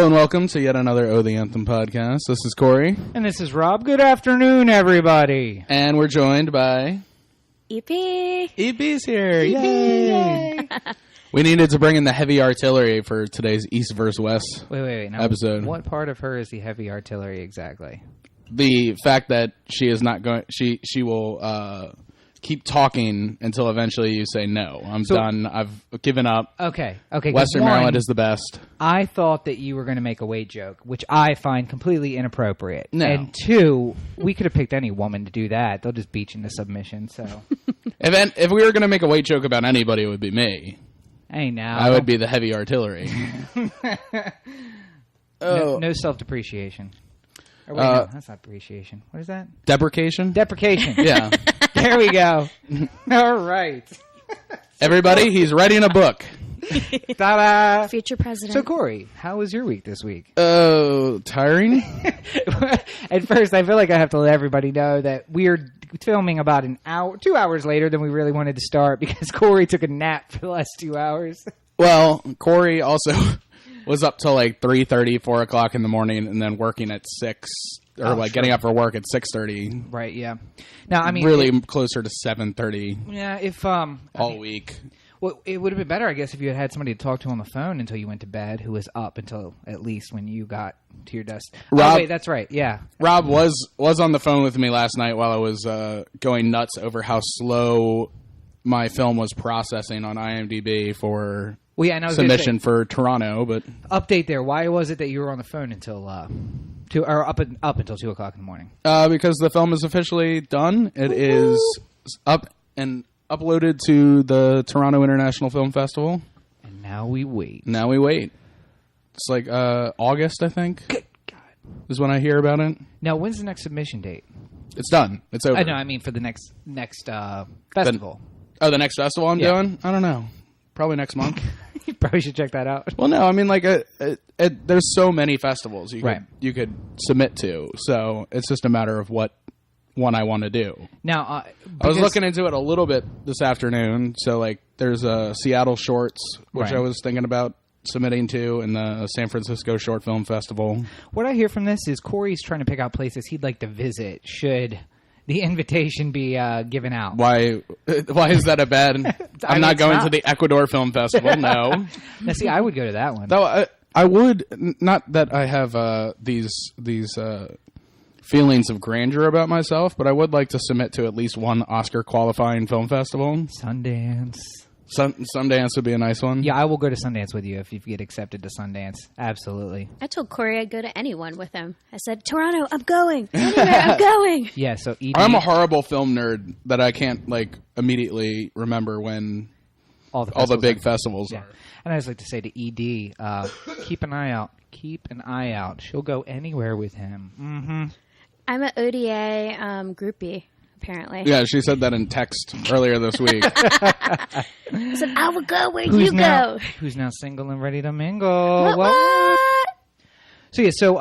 Hello and welcome to yet another Oh the Anthem podcast. This is Cory. And this is Rob. Good afternoon, everybody. And we're joined by... EP. EP's here. EP, Yay. We needed to bring in the heavy artillery for today's East vs. West Wait. Now, episode. what part of her is the heavy artillery exactly? The fact that she is not going... She will... keep talking until eventually you say no. I'm done. I've given up. Okay. Western Maryland is the best. I thought that you were going to make a weight joke, which I find completely inappropriate. No. And two, we could have picked any woman to do that. They'll just beat you into submission. So, If we were going to make a weight joke about anybody, it would be me. hey, now I would be the heavy artillery. no self-depreciation. Or wait, no, that's not appreciation. What is that? Deprecation? Deprecation. Yeah. There we go. All right. Everybody, he's writing a book. Ta-da! Future president. So, Cory, how was your week this week? Oh, tiring? At first, I feel like I have to let everybody know that we're filming about an hour, 2 hours later than we really wanted to start because Cory took a nap for the last 2 hours. Well, Cory also was up till like 3:30, 4 o'clock in the morning, and then working at 6, or getting up for work at 6:30. Right, yeah. Now, I mean... really closer to 7:30 Yeah, if... all week. Well, it would have been better, I guess, if you had had somebody to talk to on the phone until you went to bed who was up until at least when you got to your desk. Rob, oh, wait, that's right, yeah. Rob was on the phone with me last night while I was going nuts over how slow my film was processing on IMDb for submission for Toronto. But update there. Why was it that you were on the phone until up until 2 o'clock in the morning? Because the film is officially done. It is up and uploaded to the Toronto International Film Festival. And now we wait. It's like August, I think. Good God. Is when I hear about it. Now, when's the next submission date? It's done. It's over. No, I mean for the next festival. The next festival I'm doing? I don't know. Probably next month. You probably should check that out. Well, no, I mean, like, there's so many festivals you could submit to, so it's just a matter of what one I want to do. Now, I was looking into it a little bit this afternoon, so, like, there's a Seattle Shorts, which I was thinking about submitting to, and the San Francisco Short Film Festival. What I hear from this is Cory's trying to pick out places he'd like to visit should the invitation be given out. Why is that a bad... I'm not going to the Ecuador Film Festival, no. Now, see, I would go to that one. Though I would... Not that I have these feelings of grandeur about myself, but I would like to submit to at least one Oscar-qualifying film festival. Sundance. Sundance would be a nice one. Yeah, I will go to Sundance with you if you get accepted to Sundance. Absolutely. I told Cory I'd go to anyone with him. I said, Toronto, I'm going. Anywhere, I'm going. Yeah, so ED... I'm a horrible film nerd that I can't, like, immediately remember when all the big festivals are. And I just like to say to ED, keep an eye out. Keep an eye out. She'll go anywhere with him. Mm-hmm. I'm an ODA groupie. Apparently. Yeah, she said that in text earlier this week. I said, I will go where you go. Who's now single and ready to mingle? What? So,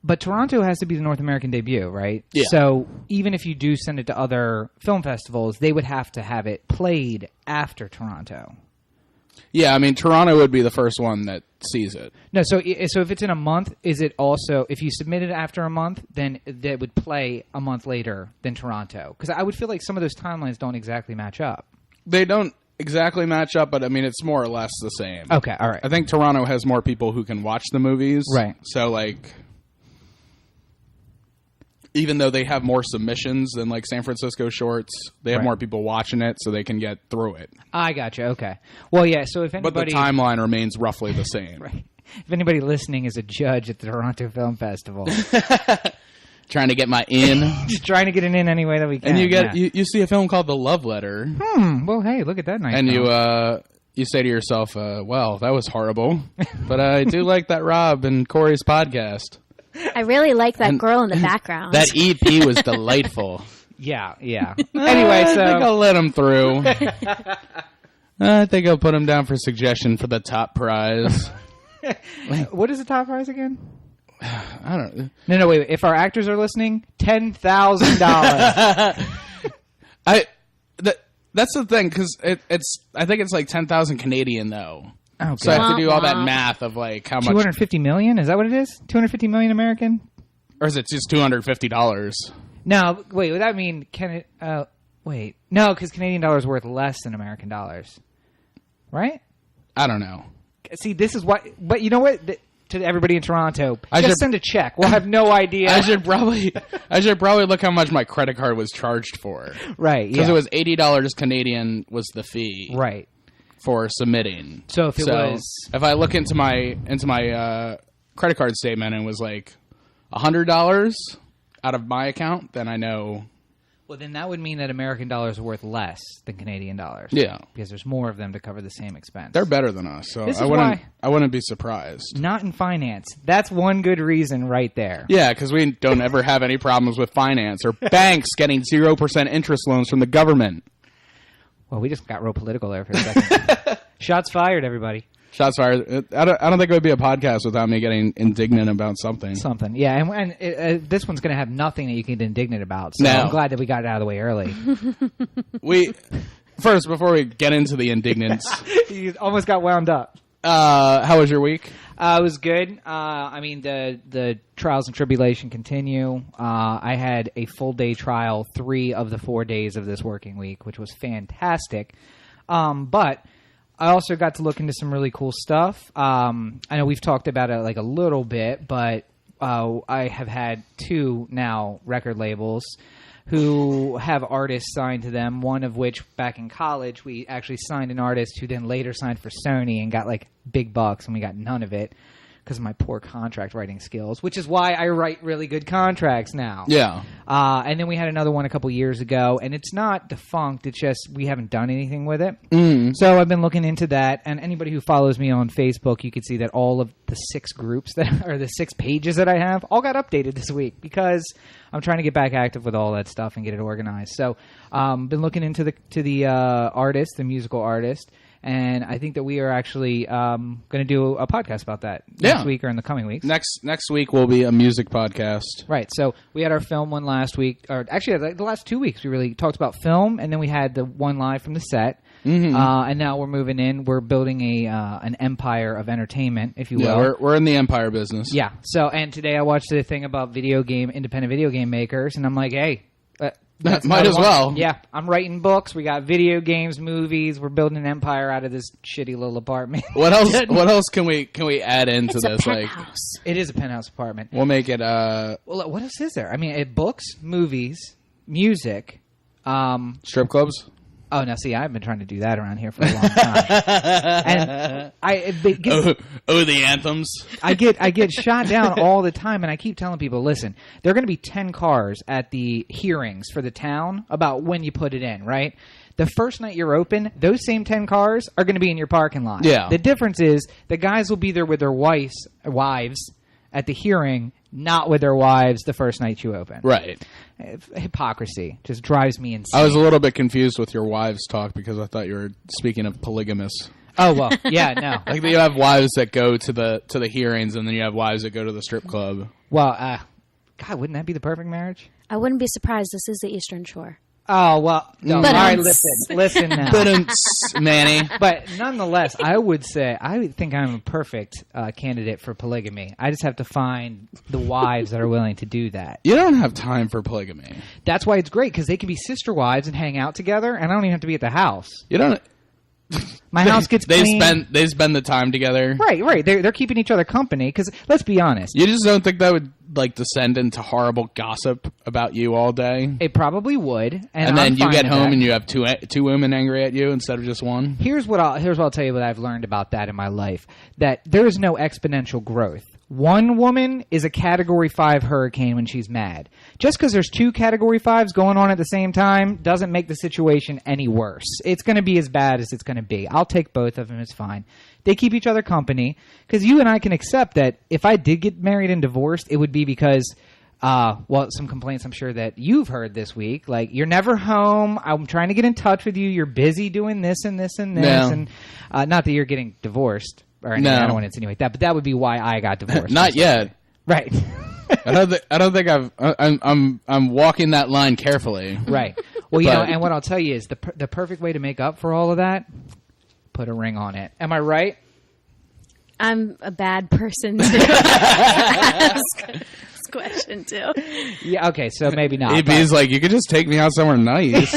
but Toronto has to be the North American debut, right? Yeah. So even if you do send it to other film festivals, they would have to have it played after Toronto. Yeah, I mean, Toronto would be the first one that sees it. No, so if it's in a month, is it also, if you submit it after a month, then that would play a month later than Toronto? Because I would feel like some of those timelines don't exactly match up. They don't exactly match up, but I mean, it's more or less the same. Okay, all right. I think Toronto has more people who can watch the movies. Right. So, like... Even though they have more submissions than, like, San Francisco Shorts, they have more people watching it, so they can get through it. I gotcha. Okay. Well, yeah, so if anybody... But the timeline remains roughly the same. Right. If anybody listening is a judge at the Toronto Film Festival... Trying to get my in. Just trying to get an in any way that we can. And you get you see a film called The Love Letter. Well, hey, look at that nice And film. you say to yourself, well, that was horrible. But I do like that Rob and Cory's podcast. I really like that girl in the background. That EP was delightful. Yeah. Anyway, so... I think I'll let him through. I think I'll put him down for suggestion for the top prize. What is the top prize again? I don't know. No, wait. If our actors are listening, $10,000. That's the thing, because I think it's like 10,000 Canadian, though. Oh, so I have to do all that math of like how much. 250 million? Is that what it is? 250 million American? Or is it just $250? No, wait. Would that mean wait? No, because Canadian dollar is worth less than American dollars, right? I don't know. See, this is why. But you know what? To everybody in Toronto, send a check. We'll have no idea. I should probably look how much my credit card was charged for. Right. Because it was $80 Canadian was the fee. Right. For submitting. So if I look into my credit card statement and it was like $100 out of my account, then I know. Well, then that would mean that American dollars are worth less than Canadian dollars. Yeah, because there's more of them to cover the same expense. They're better than us, so I wouldn't be surprised. Not in finance. That's one good reason right there. Yeah, because we don't ever have any problems with finance or banks getting 0% interest loans from the government. Well, we just got real political there for a second. Shots fired, everybody. Shots fired. I don't think it would be a podcast without me getting indignant about something. Something, yeah. And this one's going to have nothing that you can get indignant about. So I'm glad that we got it out of the way early. First, before we get into the indignance, you almost got wound up. How was your week? It was good. I mean, the trials and tribulation continue. I had a full day trial 3 of the 4 days of this working week, which was fantastic. But I also got to look into some really cool stuff. I know we've talked about it like a little bit, but I have had 2 now record labels who have artists signed to them, one of which back in college we actually signed an artist who then later signed for Sony and got like big bucks, and we got none of it because of my poor contract writing skills, which is why I write really good contracts now. Yeah. And then we had another one a couple years ago, and it's not defunct. It's just we haven't done anything with it. So I've been looking into that, and anybody who follows me on Facebook, you can see that all of the 6 groups that are the 6 pages that I have all got updated this week because I'm trying to get back active with all that stuff and get it organized. So been looking into the artist, the musical artist. And I think that we are actually going to do a podcast about that next week or in the coming weeks. Next week will be a music podcast. Right. So we had our film one last week, or actually the last 2 weeks. We really talked about film, and then we had the one live from the set. And now we're moving in. We're building an empire of entertainment, if you will. Yeah, we're in the empire business. Yeah. So, and today I watched the thing about independent video game makers, and I'm like, hey. Might as well. Yeah, I'm writing books. We got video games, movies. We're building an empire out of this shitty little apartment. What else? What else can we add into it's this? A penthouse. It is a penthouse apartment. We'll make it. Well, what else is there? I mean, books, movies, music, strip clubs. Oh, now see, I've been trying to do that around here for a long time. And the anthems. I get shot down all the time, and I keep telling people, listen, there are going to be 10 cars at the hearings for the town about when you put it in, right? The first night you're open, those same 10 cars are going to be in your parking lot. Yeah. The difference is the guys will be there with their wives at the hearing, not with their wives the first night you open. Right. Hypocrisy just drives me insane. I was a little bit confused with your wives talk because I thought you were speaking of polygamous. Oh, well, yeah, no. Like you have wives that go to the hearings, and then you have wives that go to the strip club. Well, God, wouldn't that be the perfect marriage? I wouldn't be surprised. This is the Eastern Shore. Oh, well, no. All right, listen now. Manny. But nonetheless, I would think I'm a perfect candidate for polygamy. I just have to find the wives that are willing to do that. You don't have time for polygamy. That's why it's great, because they can be sister wives and hang out together, and I don't even have to be at the house. You don't... My house gets clean. They spend the time together. Right. They're keeping each other company, because let's be honest. You just don't think that would descend into horrible gossip about you all day? It probably would. And then you get home and you have two women angry at you instead of just one? Here's what I'll tell you what I've learned about that in my life. That there is no exponential growth. One woman is a Category 5 hurricane when she's mad. Just because there's 2 Category 5s going on at the same time doesn't make the situation any worse. It's going to be as bad as it's going to be. I'll take both of them. It's fine. They keep each other company. Because you and I can accept that if I did get married and divorced, it would be because, some complaints I'm sure that you've heard this week. Like, you're never home. I'm trying to get in touch with you. You're busy doing this and this and this. No. And not that you're getting divorced. Or anything. No. I don't want to insinuate that, but that would be why I got divorced. Not yet. Right. I don't think I'm walking that line carefully. Right. Well, and what I'll tell you is the perfect way to make up for all of that, put a ring on it. Am I right? I'm a bad person to ask this question to. Yeah, okay, so maybe not. EB's like, you could just take me out somewhere nice.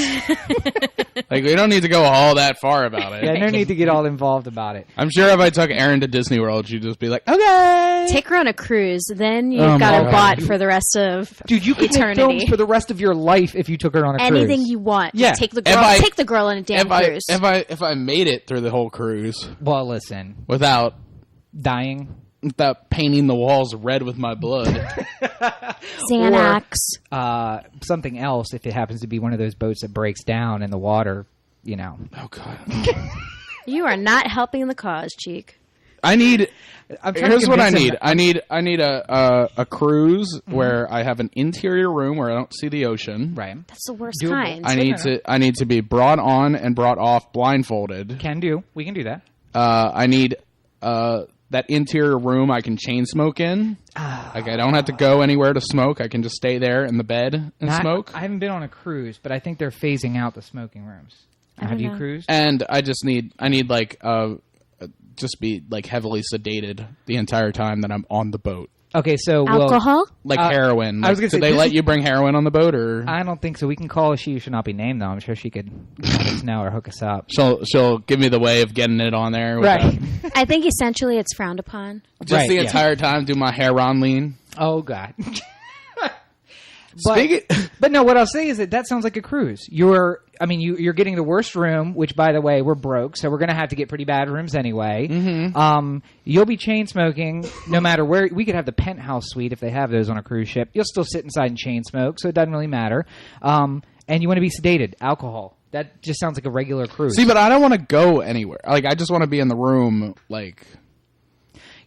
Like, we don't need to go all that far about it. Yeah, no need to get all involved about it. I'm sure if I took Erin to Disney World, she'd just be like, okay. Take her on a cruise, then you've got her bought for the rest of Dude, you could eternity. make films for the rest of your life if you took her on a cruise. Anything you want. Yeah. Just take the girl on a damn cruise. If I made it through the whole cruise Well, listen. without painting the walls red with my blood. Xanax. Or something else if it happens to be one of those boats that breaks down in the water, you know. Oh, God. You are not helping the cause, Cheek. Here's what I need. him. I need a cruise where I have an interior room where I don't see the ocean. Right. That's the worst Doable. kind. I need to be brought on and brought off blindfolded. We can do that. I need that interior room I can chain smoke in. Like, I don't have to go anywhere to smoke. I can just stay there in the bed and smoke. I haven't been on a cruise, but I think they're phasing out the smoking rooms. Have you cruised? And I need like just be like heavily sedated the entire time that I'm on the boat. Okay, so alcohol? Like heroin. I was gonna say, do they let you bring heroin on the boat, or I don't think so. We can call She Who Should Not Be Named, though. I'm sure she could let us know or hook us up. she'll give me the way of getting it on there. Right. I think essentially it's frowned upon. Just the entire time do my heroin lean. Oh, God. But no, what I'll say is that sounds like a cruise. You're getting the worst room, which, by the way, we're broke, so we're going to have to get pretty bad rooms anyway. Mm-hmm. You'll be chain smoking no matter where. We could have the penthouse suite if they have those on a cruise ship. You'll still sit inside and chain smoke, so it doesn't really matter. And you want to be sedated. Alcohol. That just sounds like a regular cruise. See, but I don't want to go anywhere. Like, I just want to be in the room, like...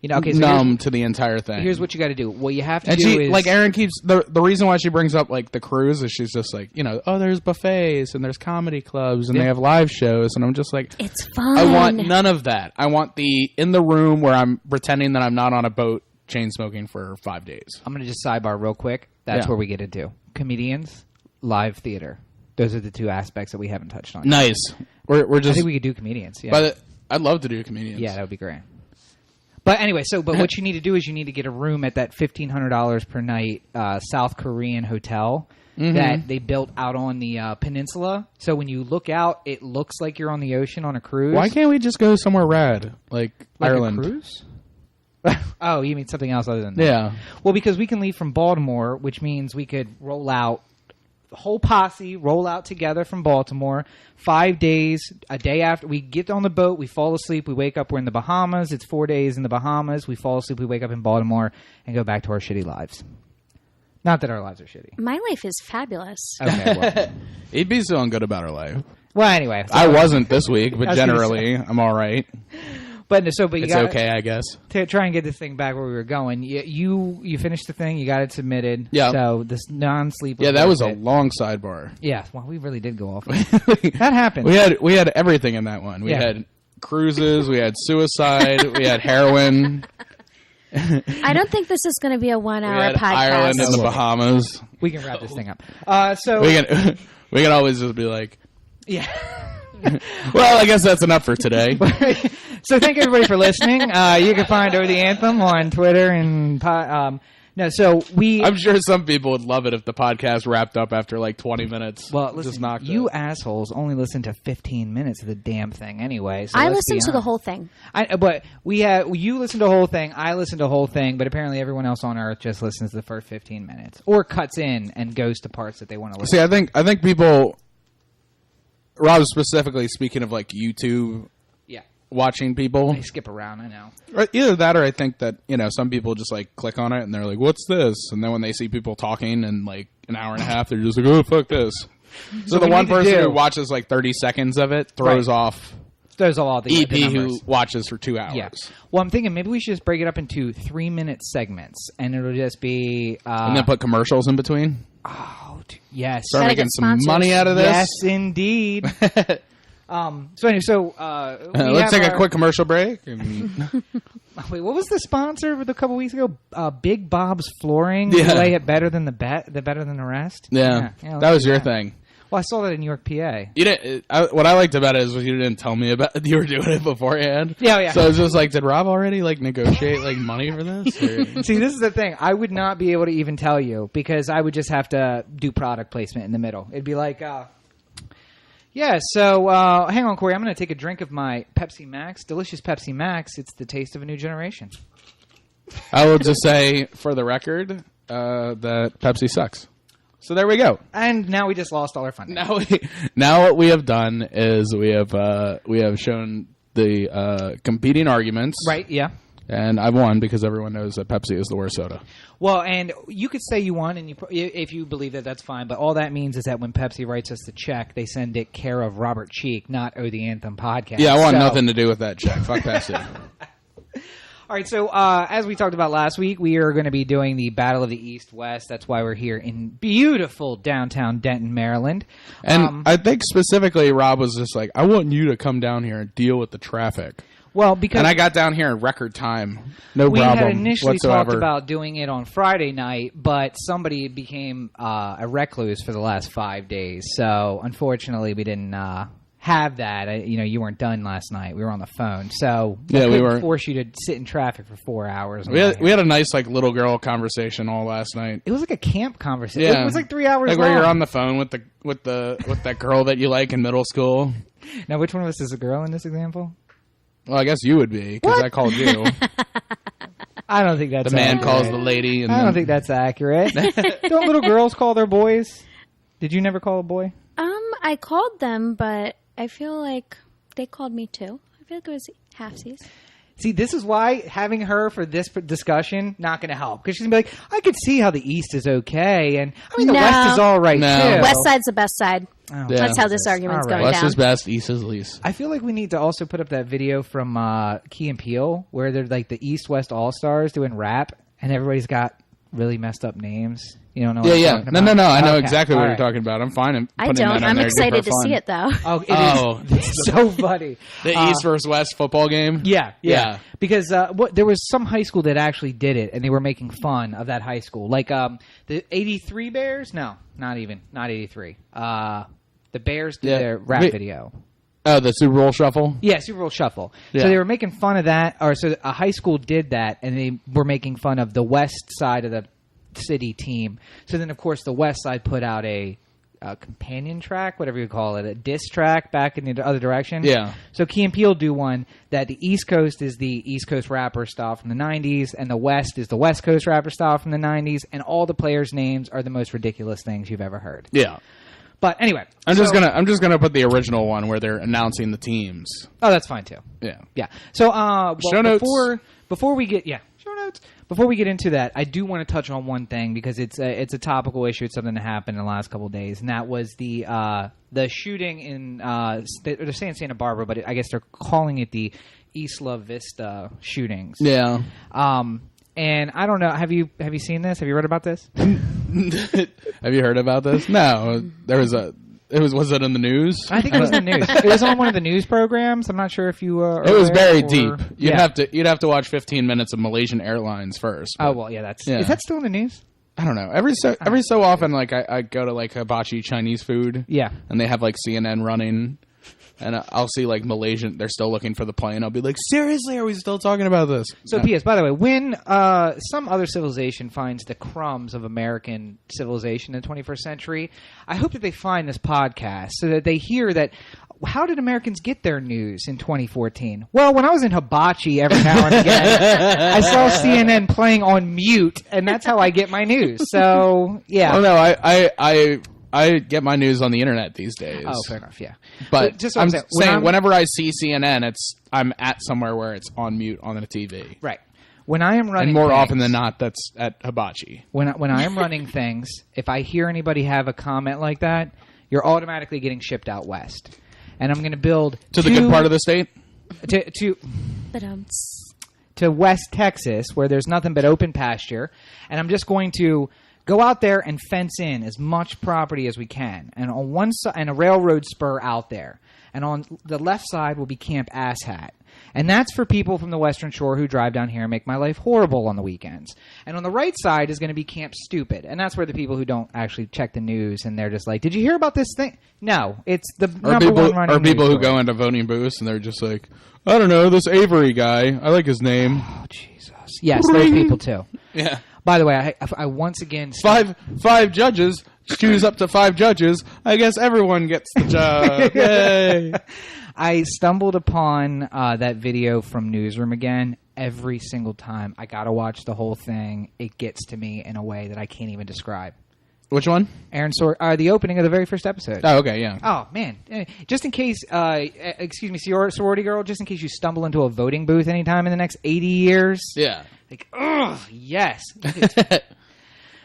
So numb to the entire thing. Here's what you got to do. What you have to do is... Like, Erin keeps... The reason why she brings up, like, the cruise is she's just like, there's buffets and there's comedy clubs and they have live shows. And I'm just like... It's fun. I want none of that. I want in the room where I'm pretending that I'm not on a boat chain smoking for 5 days. I'm going to just sidebar real quick. That's where we get into comedians, live theater. Those are the two aspects that we haven't touched on. Nice. We're just... I think we could do comedians, yeah. But I'd love to do comedians. Yeah, that would be great. But anyway, but what you need to do is you need to get a room at that $1,500 per night South Korean hotel that they built out on the peninsula. So when you look out, it looks like you're on the ocean on a cruise. Why can't we just go somewhere rad, like Ireland? A cruise? Oh, you mean something else other than that? Yeah. Well, because we can leave from Baltimore, which means we could roll out. The whole posse roll out together from Baltimore. 5 days, a day after we get on the boat, we fall asleep, we wake up, we're in the Bahamas. It's 4 days in the Bahamas. We fall asleep, we wake up in Baltimore and go back to our shitty lives. Not that our lives are shitty. My life is fabulous. Okay, well. EB's feeling good about her life. Well, anyway. So I wasn't this week, but generally, I'm all right. But you it's okay, I guess. To try and get this thing back where we were going, you finished the thing, you got it submitted. Yeah. So this non-sleep. Yeah, that was a long sidebar. Yeah. Well, we really did go off. That happened. We had everything in that one. We had cruises, we had suicide, we had heroin. I don't think this is going to be a 1 hour podcast. Ireland and the Bahamas. We can wrap this thing up. So we can always just be like, yeah. Well, I guess that's enough for today. So thank everybody for listening. You can find Over the Anthem on Twitter and I'm sure some people would love it if the podcast wrapped up after like 20 minutes. Well, listen, you assholes only listen to 15 minutes of the damn thing anyway. So I listen to the whole thing. But you listen to the whole thing. I listen to the whole thing. But apparently everyone else on Earth just listens to the first 15 minutes or cuts in and goes to parts that they want to listen. See, I think people. Rob specifically speaking of like YouTube. Watching people. They skip around, I know. Either that or I think that, some people just like click on it and they're like, what's this? And then when they see people talking in like an hour and a half, they're just like, oh, fuck this. So the one person who watches like 30 seconds of it throws off the EP who watches for 2 hours. Yeah. Well, I'm thinking maybe we should just break it up into 3-minute segments and it'll just be... and then put commercials in between? Oh, yes. Start making some money out of this? Yes, indeed. Let's take a quick commercial break. Wait, what was the sponsor of a couple weeks ago? Big Bob's Flooring. Yeah. Lay it better than the better than the rest. Yeah, that was your thing. Well, I saw that in New York, PA. You didn't. What I liked about it is you didn't tell me about you were doing it beforehand. Yeah. So it's just like, did Rob already like negotiate like money for this? Or? See, this is the thing. I would not be able to even tell you because I would just have to do product placement in the middle. It'd be like, yeah. So hang on, Corey. I'm going to take a drink of my Pepsi Max, delicious Pepsi Max. It's the taste of a new generation. I will just say, for the record, that Pepsi sucks. So there we go. And now we just lost all our funding. Now what we have done is we have shown the competing arguments. Right, yeah. And I've won because everyone knows that Pepsi is the worst soda. Well, and you could say you won, and if you believe that, that's fine. But all that means is that when Pepsi writes us the check, they send it care of Robert Cheek, not the Anthem podcast. Yeah, I want nothing to do with that check. Fuck Pepsi. All right, so as we talked about last week, we are going to be doing the Battle of the East-West. That's why we're here in beautiful downtown Denton, Maryland. And I think specifically Rob was just like, I want you to come down here and deal with the traffic. Well, because and I got down here in record time. No we problem had initially whatsoever. talked about doing it on Friday night, but somebody became a recluse for the last 5 days. So, unfortunately, we didn't have that. You weren't done last night. We were on the phone, so we were force you to sit in traffic for 4 hours. We had a nice like little girl conversation all last night. It was like a camp conversation. Yeah. It was like 3 hours. Like long. where you're on the phone with that girl that you like in middle school. Now, which one of us is a girl in this example? Well, I guess you would be because I called you. I don't think that's the man accurate. calls the lady. And I don't think that's accurate. Don't little girls call their boys? Did you never call a boy? I called them, but I feel like they called me too. I feel like it was halfsies. See, this is why having her for this discussion not going to help because she's going to be like, I could see how the East is okay, and I mean the West is all right too. West side's the best side. Oh, yeah. That's how this argument's going down. West is best, East is least. I feel like we need to also put up that video from Key and Peele where they're like the East-West All-Stars doing rap, and everybody's got really messed up names. You don't know what I'm talking about? No. I know exactly what you're talking about. I'm fine. I don't. I'm excited to see it, though. Oh, it's so funny. The East versus West football game? Yeah. Because there was some high school that actually did it, and they were making fun of that high school. Like the 83 Bears? No, not even. Not 83. The Bears did their rap video. Oh, the Super Bowl Shuffle? Yeah, Super Bowl Shuffle. Yeah. So they were making fun of that, so a high school did that, and they were making fun of the west side of the city team. So then, of course, the west side put out a companion track, whatever you call it, a diss track back in the other direction. Yeah. So Key and Peele do one that the East Coast is the East Coast rapper style from the 90s, and the West is the West Coast rapper style from the 90s, and all the players' names are the most ridiculous things you've ever heard. Yeah. But anyway, I'm just gonna put the original one where they're announcing the teams. Oh, that's fine too. Yeah. So show notes. Before we get show notes. Before we get into that, I do want to touch on one thing because it's a topical issue. It's something that happened in the last couple of days, and that was the shooting in they're saying Santa Barbara, but I guess they're calling it the Isla Vista shootings. Yeah. And I don't know. Have you seen this? Have you read about this? Have you heard about this? No. Was it in the news? I think it was in the news. It was on one of the news programs. I'm not sure if you. It was very deep. You'd have to watch 15 minutes of Malaysian Airlines first. Oh well, yeah. Is that still in the news? I don't know. Every so often, like I go to like hibachi Chinese food. Yeah. And they have like CNN running. And I'll see, like, Malaysian, they're still looking for the plane. I'll be like, seriously, are we still talking about this? So, P.S., by the way, when some other civilization finds the crumbs of American civilization in the 21st century, I hope that they find this podcast so that they hear that, how did Americans get their news in 2014? Well, when I was in hibachi every now and again, I saw CNN playing on mute, and that's how I get my news. So, yeah. Oh, no, I get my news on the internet these days. Oh, fair enough, yeah. But just I'm saying, whenever I see CNN, I'm at somewhere where it's on mute on the TV. Right. When I am running, and more often than not, that's at hibachi. When I am running things, if I hear anybody have a comment like that, you're automatically getting shipped out west. And I'm going to build to the good part of the state. To West Texas, where there's nothing but open pasture, and I'm just going to go out there and fence in as much property as we can, and on one side, and a railroad spur out there, and on the left side will be Camp Asshat. And that's for people from the Western Shore who drive down here and make my life horrible on the weekends. And on the right side is going to be Camp Stupid. And that's where the people who don't actually check the news and they're just like, did you hear about this thing? No, it's the number one running Or people news who story. go into voting booths and they're just like, I don't know, this Avery guy. I like his name. Oh, Jesus. Yes, those people too. Yeah. By the way, I once again... Five judges. Choose up to 5 judges. I guess everyone gets the job. Yay. I stumbled upon that video from Newsroom again every single time. I got to watch the whole thing. It gets to me in a way that I can't even describe. Which one? The opening of the very first episode. Oh, okay, yeah. Oh, man. Just in case, excuse me, sorority girl, just in case you stumble into a voting booth anytime in the next 80 years. Yeah. Like, ugh, yes.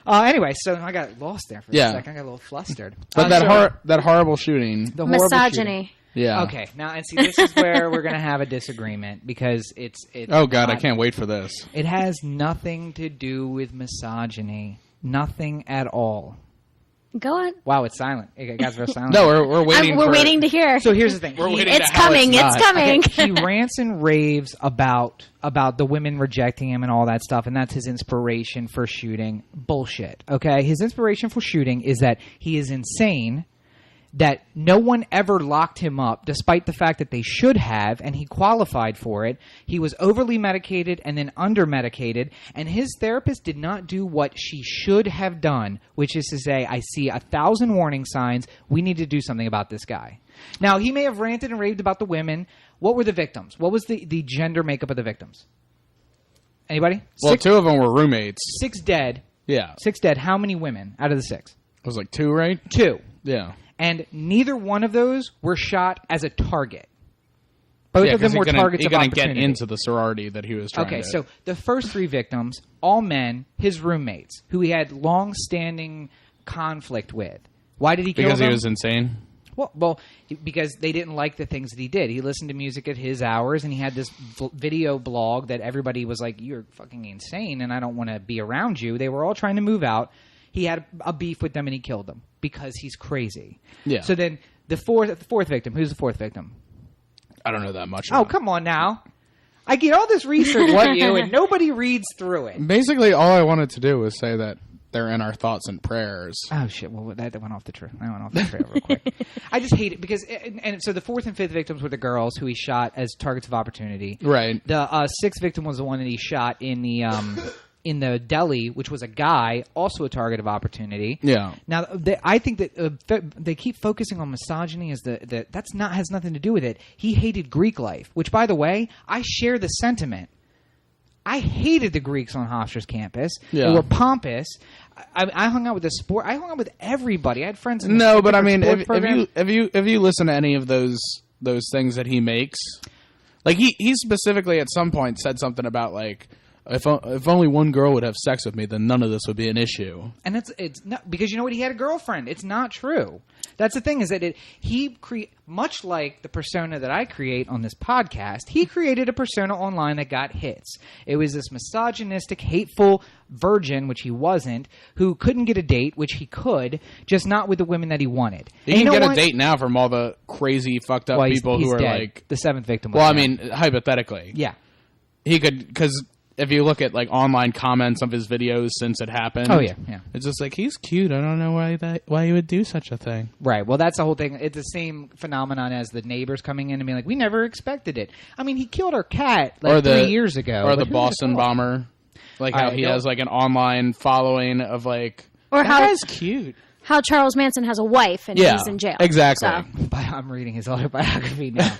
Anyway, so I got lost there for a second. I got a little flustered. But that horrible shooting. The horrible misogyny. shooting. Yeah. Okay, now, and see, this is where we're going to have a disagreement because it's oh, God, not, I can't wait for this. It has nothing to do with misogyny. Nothing at all. Go on. Wow, it's silent. You guys are silent. No, we're waiting. We're waiting to hear. So here's the thing. It's coming. It's coming. Okay, he rants and raves about the women rejecting him and all that stuff, and that's his inspiration for shooting. Bullshit. Okay? His inspiration for shooting is that he is insane, that no one ever locked him up, despite the fact that they should have, and he qualified for it. He was overly medicated and then under-medicated, and his therapist did not do what she should have done, which is to say, I see 1,000 warning signs. We need to do something about this guy. Now, he may have ranted and raved about the women. What were the victims? What was the gender makeup of the victims? Anybody? Well, 2 of them were roommates. 6 dead. Yeah. 6 dead. How many women out of the 6? It was like 2, right? 2. Yeah. And neither one of those were shot as a target. Both of them were targets of opportunity. He couldn't get into the sorority that he was trying to. Okay, so the first 3 victims, all men, his roommates, who he had long-standing conflict with. Why did he kill them? Because he was insane? Well, because they didn't like the things that he did. He listened to music at his hours, and he had this video blog that everybody was like, you're fucking insane, and I don't want to be around you. They were all trying to move out. He had a beef with them, and he killed them because he's crazy. Yeah. So then the fourth victim. Who's the 4th victim? I don't know that much. Oh, come on now. I get all this research on you, and nobody reads through it. Basically, all I wanted to do was say that they're in our thoughts and prayers. Oh, shit. Well, that went off the trail. That went off the trail real quick. I just hate it because... And so the 4th and 5th victims were the girls who he shot as targets of opportunity. Right. The 6th victim was the one that he shot in the... in the deli, which was a guy, also a target of opportunity. Yeah. Now, I think that they keep focusing on misogyny as that's not has nothing to do with it. He hated Greek life, which, by the way, I share the sentiment. I hated the Greeks on Hofstra's campus. Yeah. They were pompous. I hung out with the sport. I hung out with everybody. I had friends. In no, but I mean, if you listen to any of those things that he makes, like he specifically at some point said something about like. If only one girl would have sex with me, then none of this would be an issue. And it's not because you know what, he had a girlfriend. It's not true. That's the thing is that much like the persona that I create on this podcast, he created a persona online that got hits. It was this misogynistic, hateful virgin, which he wasn't, who couldn't get a date, which he could, just not with the women that he wanted. He can get a date now from all the crazy, fucked up people who are dead. Like the 7th victim. Well, I mean, hypothetically, yeah, he could because. If you look at like online comments of his videos since it happened, it's just like he's cute. I don't know why he would do such a thing. Right. Well, that's the whole thing. It's the same phenomenon as the neighbors coming in and being like, "We never expected it." I mean, he killed our cat 3 years ago. Or the Boston bomber, like how he has like an online following of like, or that guy's cute. How Charles Manson has a wife and he's in jail. Exactly. So. I'm reading his autobiography now.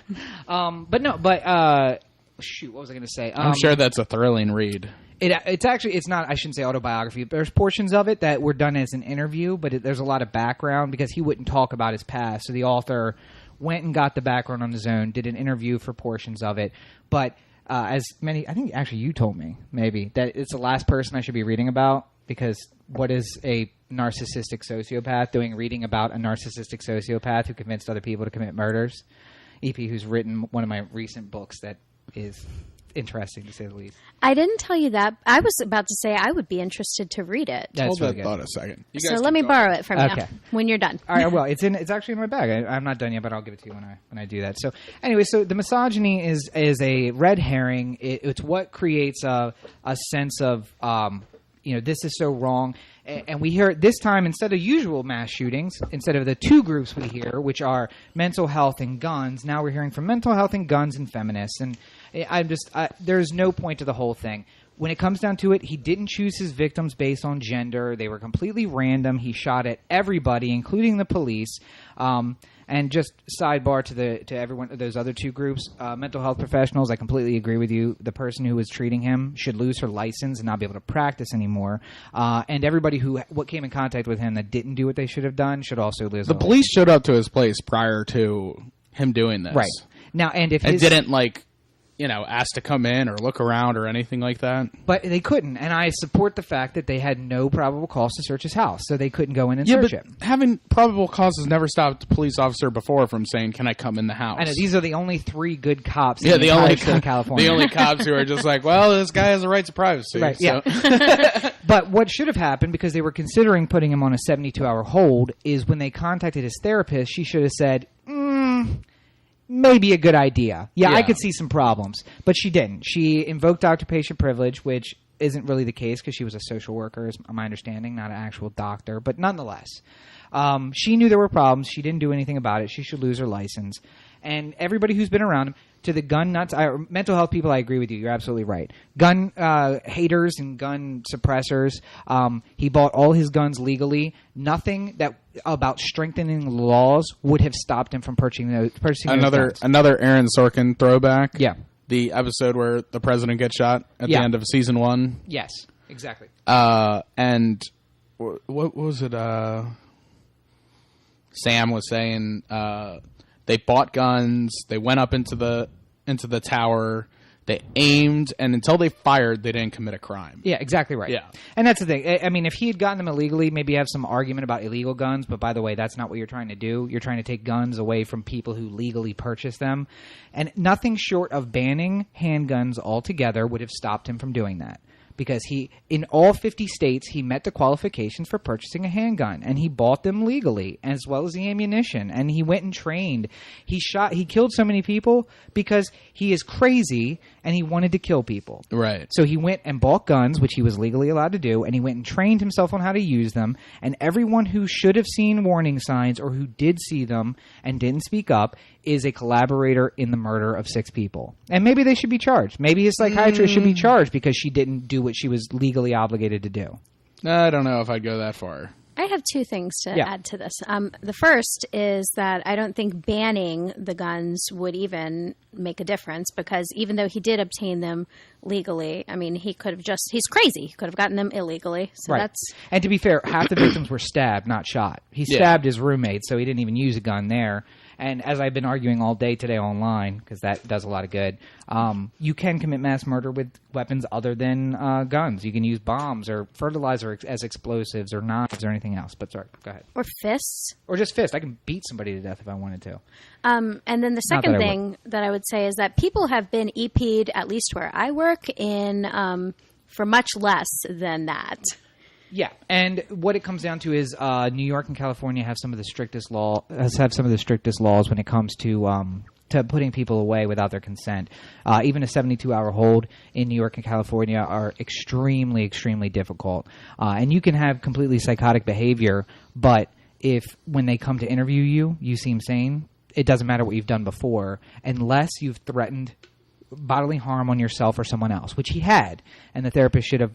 Shoot, what was I going to say? I'm sure that's a thrilling read. It's not, I shouldn't say autobiography. There's portions of it that were done as an interview, but there's a lot of background because he wouldn't talk about his past. So the author went and got the background on his own, did an interview for portions of it. But I think actually you told me maybe that it's the last person I should be reading about because what is a narcissistic sociopath doing reading about a narcissistic sociopath who convinced other people to commit murders? EP, who's written one of my recent books that is interesting to say the least. I didn't tell you that. I was about to say I would be interested to read it. That's Hold really that good. thought a second. You So guys let me keep going. borrow it from Okay. you when you're done. All right, well, it's actually in my bag. I'm not done yet, but I'll give it to you when I do that. So anyway, so the misogyny is a red herring. It's what creates a sense of this is so wrong. And we hear it this time, instead of usual mass shootings, instead of the two groups we hear, which are mental health and guns, now we're hearing from mental health and guns and feminists. And there's no point to the whole thing. When it comes down to it, he didn't choose his victims based on gender. They were completely random. He shot at everybody, including the police. And just sidebar to everyone, those other two groups, mental health professionals, I completely agree with you. The person who was treating him should lose her license and not be able to practice anymore. And everybody what came in contact with him that didn't do what they should have done should also lose. The police showed up to his place prior to him doing this, right now, and if it didn't ask to come in or look around or anything like that. But they couldn't, and I support the fact that they had no probable cause to search his house, so they couldn't go in and search it. Having probable cause has never stopped a police officer before from saying, "Can I come in the house?" I know these are the only three good cops. Yeah, in the only state of California. The only cops who are just like, "Well, this guy has a right to privacy." Right. So. Yeah. But what should have happened, because they were considering putting him on a 72-hour hold, is when they contacted his therapist, she should have said, maybe a good idea. Yeah, I could see some problems. But she didn't. She invoked occupation privilege, which isn't really the case because she was a social worker, is my understanding, not an actual doctor. But nonetheless, she knew there were problems. She didn't do anything about it. She should lose her license. And everybody who's been around him, to the gun nuts, mental health people, I agree with you. You're absolutely right. Gun haters and gun suppressors. He bought all his guns legally. Nothing about strengthening laws would have stopped him from purchasing those guns. Another Aaron Sorkin throwback. Yeah. The episode where the president gets shot at the end of season 1. Yes, exactly. And what was it? Sam was saying they bought guns. They went up into the tower. They aimed, and until they fired, they didn't commit a crime. Yeah, exactly right. Yeah. And that's the thing. I mean, if he had gotten them illegally, maybe have some argument about illegal guns. But by the way, that's not what you're trying to do. You're trying to take guns away from people who legally purchase them. And nothing short of banning handguns altogether would have stopped him from doing that. Because in all 50 states, he met the qualifications for purchasing a handgun, and he bought them legally, as well as the ammunition. And he went and trained. He killed so many people because he is crazy and he wanted to kill people. Right. So he went and bought guns, which he was legally allowed to do, and he went and trained himself on how to use them. And everyone who should have seen warning signs or who did see them and didn't speak up is a collaborator in the murder of 6 people. And maybe they should be charged. Maybe a psychiatrist should be charged because she didn't do what she was legally obligated to do. I don't know if I'd go that far. I have 2 things to add to this. The first is that I don't think banning the guns would even make a difference, because even though he did obtain them legally, I mean, he could have he's crazy. He could have gotten them illegally. So that's... And to be fair, half the victims were stabbed, not shot. He stabbed his roommate, so he didn't even use a gun there. And as I've been arguing all day today online, because that does a lot of good, you can commit mass murder with weapons other than guns. You can use bombs or fertilizer as explosives or knives or anything else. But sorry, go ahead. Or fists. Or just fists. I can beat somebody to death if I wanted to. And then the second thing that I would say is that people have been EP'd, at least where I work, for much less than that. Yeah, and what it comes down to is New York and California have some of the strictest laws when it comes to putting people away without their consent. Even a 72-hour hold in New York and California are extremely, extremely difficult. And you can have completely psychotic behavior, but if when they come to interview you, you seem sane, it doesn't matter what you've done before, unless you've threatened bodily harm on yourself or someone else, which he had, and the therapist should have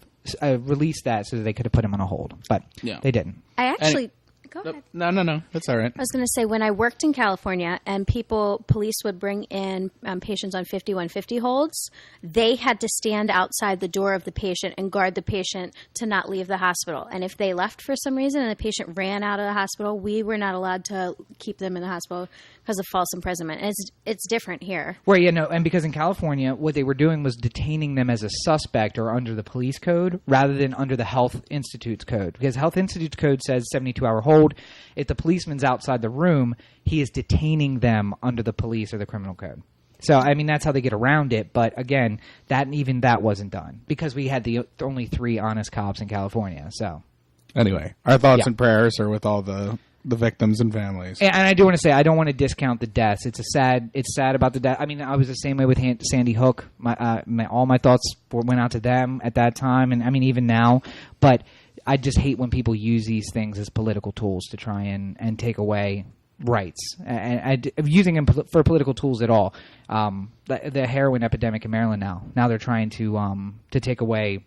released that so that they could have put him on a hold, but they didn't. I actually... Go ahead. No. That's all right. I was going to say, when I worked in California and police would bring in patients on 5150 holds, they had to stand outside the door of the patient and guard the patient to not leave the hospital. And if they left for some reason and the patient ran out of the hospital, we were not allowed to keep them in the hospital because of false imprisonment. And it's different here. Right, and because in California, what they were doing was detaining them as a suspect or under the police code rather than under the Health Institute's code. Because Health Institute's code says 72-hour hold. If the policeman's outside the room, he is detaining them under the police or the criminal code. So, I mean, that's how they get around it. But again, that wasn't done because we had the only 3 honest cops in California. So, anyway, our thoughts and prayers are with all the victims and families. And I do want to say, I don't want to discount the deaths. It's sad about the death. I mean, I was the same way with Sandy Hook. All my thoughts went out to them at that time, and I mean, even now. But I just hate when people use these things as political tools to try and take away rights, and using them for political tools at all. The heroin epidemic in Maryland now they're trying to take away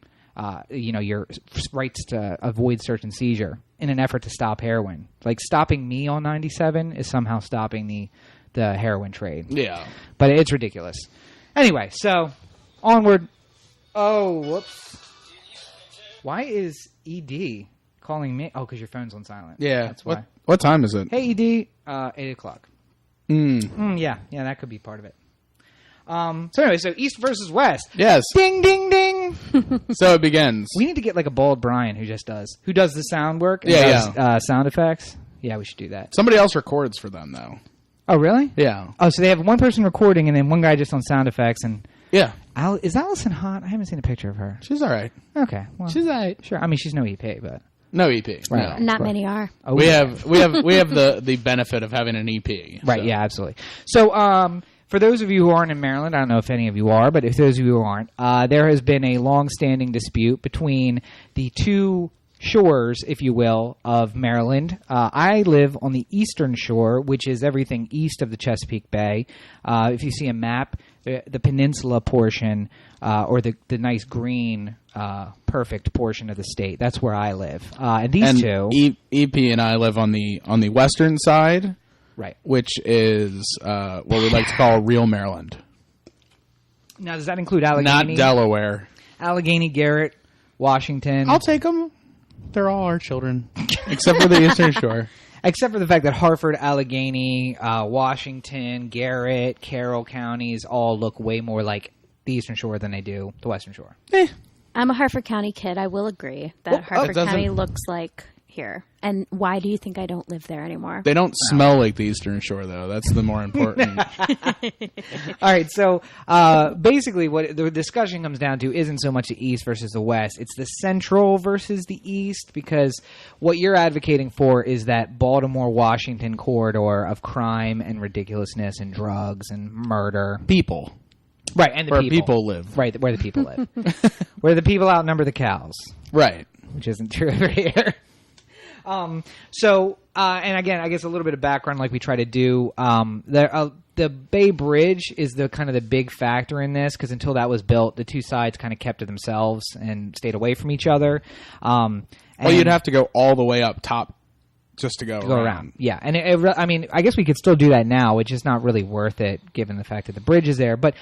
your rights to avoid search and seizure in an effort to stop heroin. Like stopping me on 97 is somehow stopping the heroin trade. Yeah, but it's ridiculous. Anyway, so onward. Oh, whoops! Why is ED calling me? Oh, because your phone's on silent. Yeah, that's why. What time is it? Hey, ED, 8 o'clock. Yeah, that could be part of it. So anyway, so East versus West. Yes. Ding, ding, ding. So it begins. We need to get like a bald Brian who does the sound work and does sound effects. Yeah, we should do that. Somebody else records for them, though. Oh, really? Yeah. Oh, so they have one person recording and then one guy just on sound effects. And yeah. Is Allison hot? I haven't seen a picture of her. She's all right. Okay. Well, she's all right. Sure. I mean, she's no EP, but... No EP. Right. No. Not many are. Oh, we have the benefit of having an EP. Right, yeah, absolutely. So, for those of you who aren't in Maryland, I don't know if any of you are, but if those of you who aren't, there has been a long-standing dispute between the 2 shores, if you will, of Maryland. I live on the eastern shore, which is everything east of the Chesapeake Bay. If you see a map, the peninsula portion, or the nice green, perfect portion of the state, that's where I live. And these two... EP and I live on the western side, right, which is what we like to call real Maryland. Now, does that include Allegheny? Not Delaware. Allegheny, Garrett, Washington. I'll take them. They're all our children, except for the Eastern Shore. Except for the fact that Hartford, Allegheny, Washington, Garrett, Carroll counties all look way more like the Eastern Shore than they do the Western Shore. I'm a Hartford County kid. I will agree that Hartford County looks like here. And why do you think I don't live there anymore? They don't smell like the Eastern Shore, though. That's the more important. All right, so basically what the discussion comes down to isn't so much the East versus the West. It's the Central versus the East, because what you're advocating for is that Baltimore-Washington corridor of crime and ridiculousness and drugs and murder. People. Right, and the where people. People live. Right, where the people live. Where the people outnumber the cows. Right. Which isn't true over here. And again, I guess a little bit of background like we try to do. The Bay Bridge is the kind of the big factor in this, because until that was built, the 2 sides kind of kept to themselves and stayed away from each other. Well, you'd have to go all the way up top just to go around. Yeah, and I mean, I guess we could still do that now, which is not really worth it given the fact that the bridge is there. But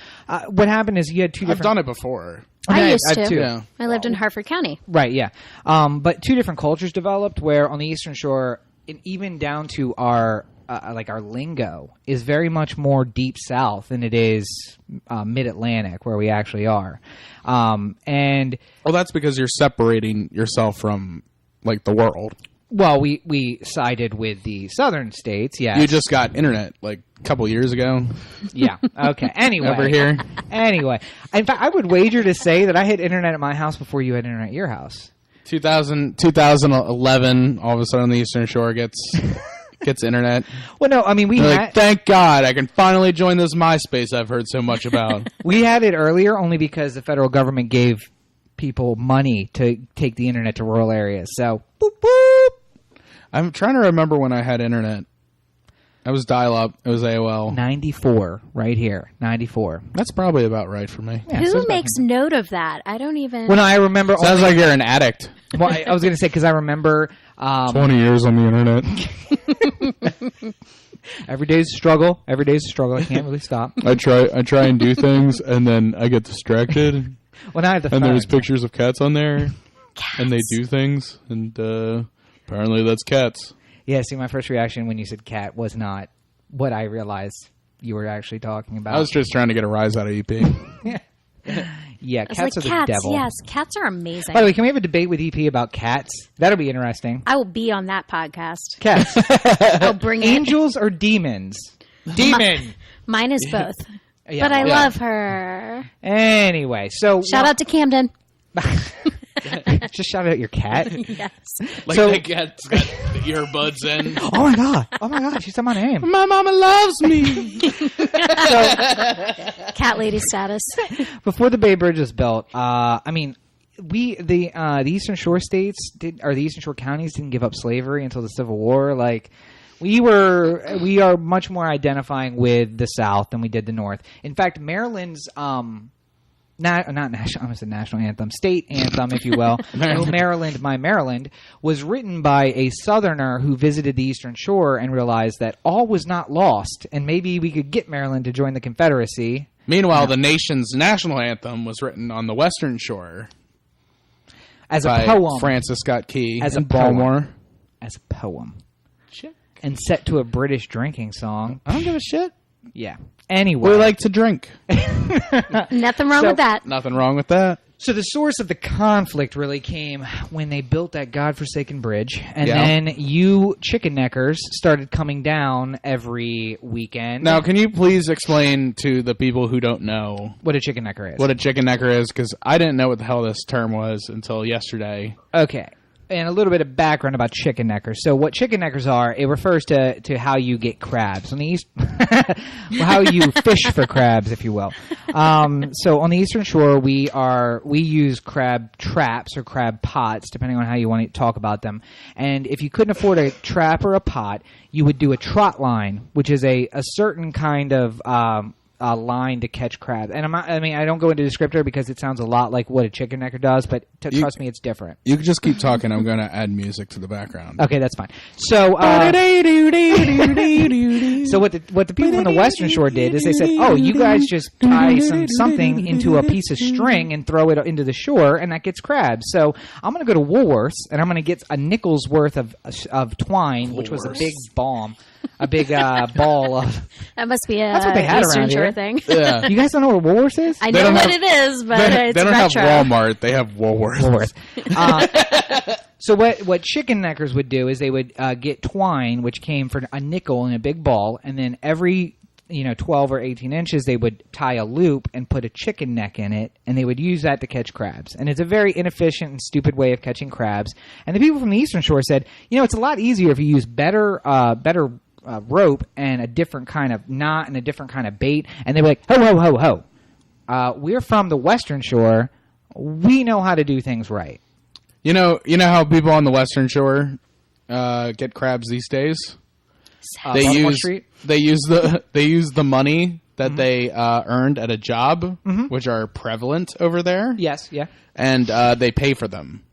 what happened is you had 2 different... I've done it before. I used to. Too. Yeah. I lived in Hartford County. Right, yeah. But 2 different cultures developed, where on the Eastern Shore, and even down to our lingo, is very much more deep south than it is mid-Atlantic, where we actually are. And well, that's because you're separating yourself from like the world. Well, we sided with the southern states, yes. You just got internet like a couple years ago. Yeah. Okay. Anyway. Over here. Anyway. In fact, I would wager to say that I had internet at my house before you had internet at your house. 2011, all of a sudden the Eastern Shore gets internet. Well, no, I mean, like, thank God, I can finally join this MySpace I've heard so much about. We had it earlier only because the federal government gave people money to take the internet to rural areas. So, boop, boop. I'm trying to remember when I had internet. I was dial-up. It was AOL. 94, right here. 94. That's probably about right for me. Yeah, Who makes note of that? I don't even... Well, no, I remember... Sounds like you're an addict. Well, I was going to say, because I remember... 20 years on the internet. Every day's a struggle. Every day's a struggle. I can't really stop. I try and do things, and then I get distracted. Well, now I have the and phone. there's pictures of cats on there. Cats. And they do things, and apparently that's cats. Yeah, see, my first reaction when you said cat was not what I realized you were actually talking about. I was just trying to get a rise out of EP. Yeah, I was cats like, are cats, the devil. yes, cats are amazing. By the way, can we have a debate with EP about cats? That'll be interesting. I will be on that podcast. Cats. I'll bring it. Angels or demons? Demon. Mine is both. but I love her. Anyway, so shout out to Camden. Just shout out your cat. Yes. Like that cat's got the earbuds in. Oh my god! She said my name. My mama loves me. Cat lady status. Before the Bay Bridge was built, the Eastern Shore states the Eastern Shore counties didn't give up slavery until the Civil War. Like we are much more identifying with the South than we did the North. In fact, Maryland's not national. I almost said national anthem, state anthem, if you will. Maryland, My Maryland, was written by a Southerner who visited the Eastern Shore and realized that all was not lost, and maybe we could get Maryland to join the Confederacy. Meanwhile, the nation's national anthem was written on the Western Shore as a by poem, Francis Scott Key as in a poem. Baltimore. As a poem, and set to a British drinking song. I don't give a shit. Yeah. Anyway, We like to drink. Nothing wrong with that. Nothing wrong with that. So the source of the conflict really came when they built that godforsaken bridge, and Yeah. then you chicken neckers started coming down every weekend. Now, can you please explain to the people who don't know what a chicken necker is? what a chicken necker is? Because I didn't know what the hell this term was until yesterday. Okay. And a little bit of background about chicken neckers. So what chicken neckers are, it refers to how you get crabs. On the east, how you fish for crabs, if you will. So on the Eastern Shore, we use crab traps or crab pots, depending on how you want to talk about them. And if you couldn't afford a trap or a pot, you would do a trot line, which is a certain kind of line to catch crabs. And I don't go into descriptor because it sounds a lot like what a chicken necker does, but trust me, it's different. You can just keep talking. I'm going to add music to the background. Okay, that's fine. So, so what the people from the Western Shore did is they said, "Oh, you guys just tie something into a piece of string and throw it into the shore, and that gets crabs." So I'm going to go to Woolworths and I'm going to get a nickel's worth of twine, which was a big bomb. A big ball of... That must be That's what they had Eastern around Shore here. thing. Yeah. You guys don't know what Woolworths is? I know what it is, but it's they don't retro. have Walmart. They have Woolworth. So what chicken neckers would do is they would get twine, which came for a nickel in a big ball, and then every 12 or 18 inches, they would tie a loop and put a chicken neck in it, and they would use that to catch crabs. And it's a very inefficient and stupid way of catching crabs. And the people from the Eastern Shore said, it's a lot easier if you use better rope and a different kind of knot and a different kind of bait. And they were like, ho, ho, ho, ho. We're from the Western Shore. We know how to do things right. You know how people on the Western Shore get crabs these days? They use the money that they earned at a job, which are prevalent over there. Yes, yeah. And they pay for them.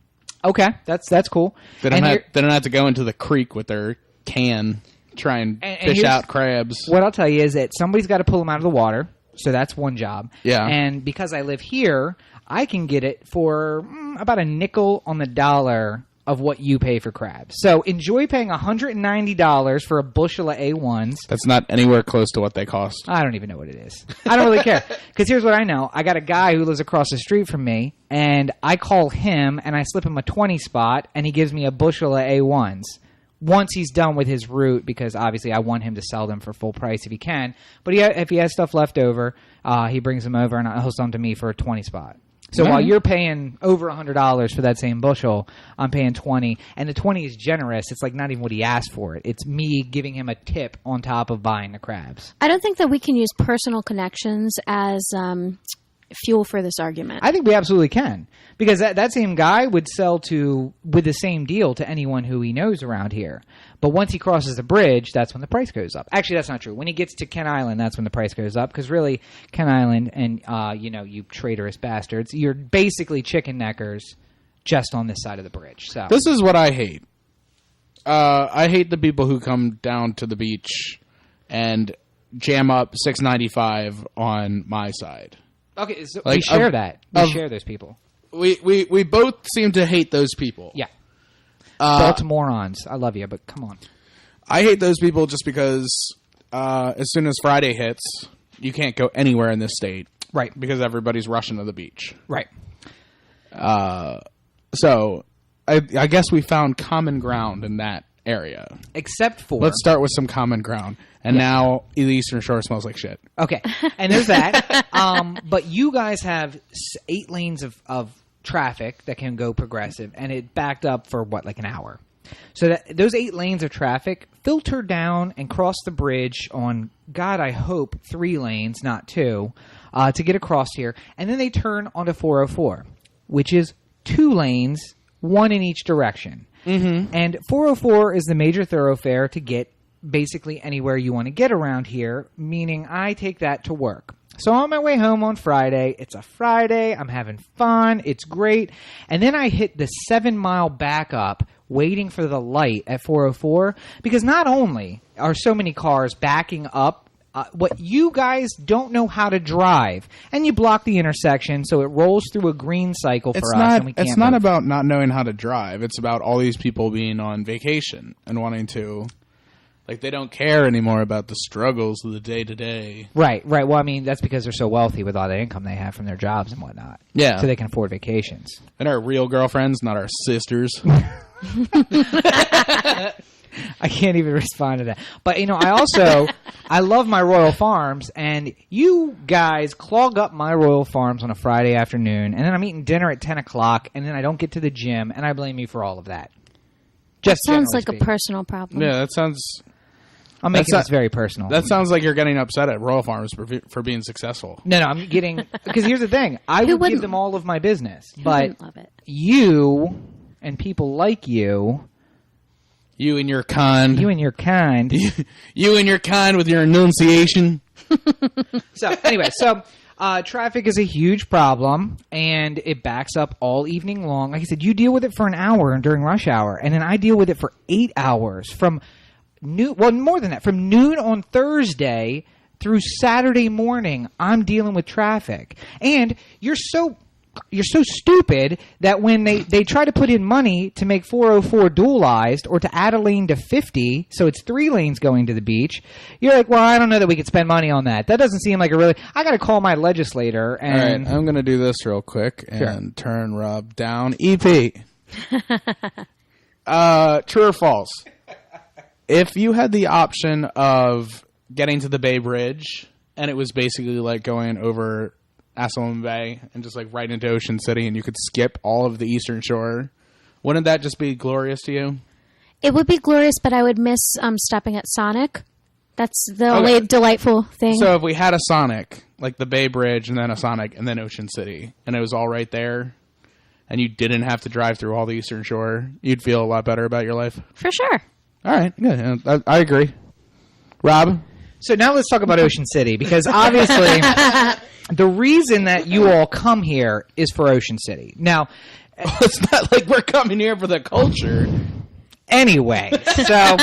Okay, that's cool. They don't have to go into the creek with their can, try and fish out crabs. What I'll tell you is that somebody's got to pull them out of the water, so that's one job. Yeah. And because I live here, I can get it for about a nickel on the dollar of what you pay for crabs. So enjoy paying $190 for a bushel of A1s. That's not anywhere close to what they cost. I don't even know what it is. I don't really care. Because here's what I know. I got a guy who lives across the street from me, and I call him, and I slip him a 20 spot, and he gives me a bushel of A1s. Once he's done with his route, because obviously I want him to sell them for full price if he can. But if he has stuff left over, he brings them over and he'll sell them to me for a 20 spot. So while you're paying over $100 for that same bushel, I'm paying $20, and the $20 is generous. It's like not even what he asked for it. It's me giving him a tip on top of buying the crabs. I don't think that we can use personal connections as fuel for this argument. I think we absolutely can, because that same guy would sell with the same deal to anyone who he knows around here. But once he crosses the bridge, that's when the price goes up. Actually, that's not true. When he gets to Kent Island, that's when the price goes up, because really, Kent Island and you traitorous bastards, you're basically chicken neckers just on this side of the bridge. So this is what I hate. I hate the people who come down to the beach and jam up $6.95 on my side. Okay, so we share that. We share those people. We both seem to hate those people. Yeah. Baltimoreans. I love you, but come on. I hate those people just because as soon as Friday hits, you can't go anywhere in this state. Right. Because everybody's rushing to the beach. Right. So I guess we found common ground in that area. Except for... Let's start with some common ground. And now the Eastern Shore smells like shit. Okay. And there's that. But you guys have 8 lanes of traffic that can go progressive, and it backed up for, like an hour. So those 8 lanes of traffic filter down and cross the bridge on, God, I hope, 3 lanes, not 2, to get across here. And then they turn onto 404, which is 2 lanes, 1 in each direction. Mm-hmm. And 404 is the major thoroughfare to get basically anywhere you want to get around here, meaning I take that to work. So on my way home on Friday, it's a Friday, I'm having fun, it's great, and then I hit the 7-mile backup waiting for the light at 404, because not only are so many cars backing up, what you guys don't know how to drive, and you block the intersection, so it rolls through a green cycle for us, and we can't It's not move. about not knowing how to drive, it's about all these people being on vacation and wanting to... Like, they don't care anymore about the struggles of the day-to-day. Right. Well, I mean, that's because they're so wealthy with all the income they have from their jobs and whatnot. Yeah. So they can afford vacations. And our real girlfriends, not our sisters. I can't even respond to that. But, I love my Royal Farms, and you guys clog up my Royal Farms on a Friday afternoon, and then I'm eating dinner at 10 o'clock, and then I don't get to the gym, and I blame you for all of that. That sounds like a personal problem. Yeah, that sounds... I'm making this very personal. That sounds like you're getting upset at Royal Farms for being successful. No, I'm getting... Because here's the thing. I would give them all of my business. But love it? You and people like you... You and your kind. You and your kind. You and your kind with your enunciation. So, anyway, traffic is a huge problem, and it backs up all evening long. Like I said, you deal with it for an hour during rush hour, and then I deal with it for 8 hours from noon. Well, more than that, from noon on Thursday through Saturday morning. I'm dealing with traffic, and you're so stupid that when they try to put in money to make 404 dualized or to add a lane to 50, so it's 3 lanes going to the beach, you're like, well, I don't know that we could spend money on that. That doesn't seem like I got to call my legislator. And all right, I'm going to do this real quick and turn Rob down. EP. True or false? If you had the option of getting to the Bay Bridge and it was basically like going over Asselin Bay and just like right into Ocean City and you could skip all of the Eastern Shore, wouldn't that just be glorious to you? It would be glorious, but I would miss stopping at Sonic. That's the only delightful thing. So if we had a Sonic, like the Bay Bridge and then a Sonic and then Ocean City, and it was all right there, and you didn't have to drive through all the Eastern Shore, you'd feel a lot better about your life? For sure. All right, good. I agree. Rob? So now let's talk about Ocean City, because obviously the reason that you all come here is for Ocean City. Now, it's not like we're coming here for the culture. Anyway, so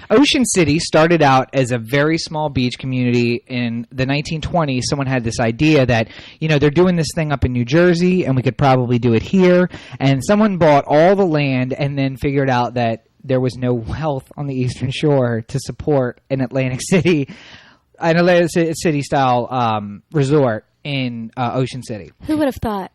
Ocean City started out as a very small beach community in the 1920s. Someone had this idea that, they're doing this thing up in New Jersey and we could probably do it here. And someone bought all the land and then figured out that there was no wealth on the Eastern Shore to support an Atlantic City style resort in Ocean City. Who would have thought?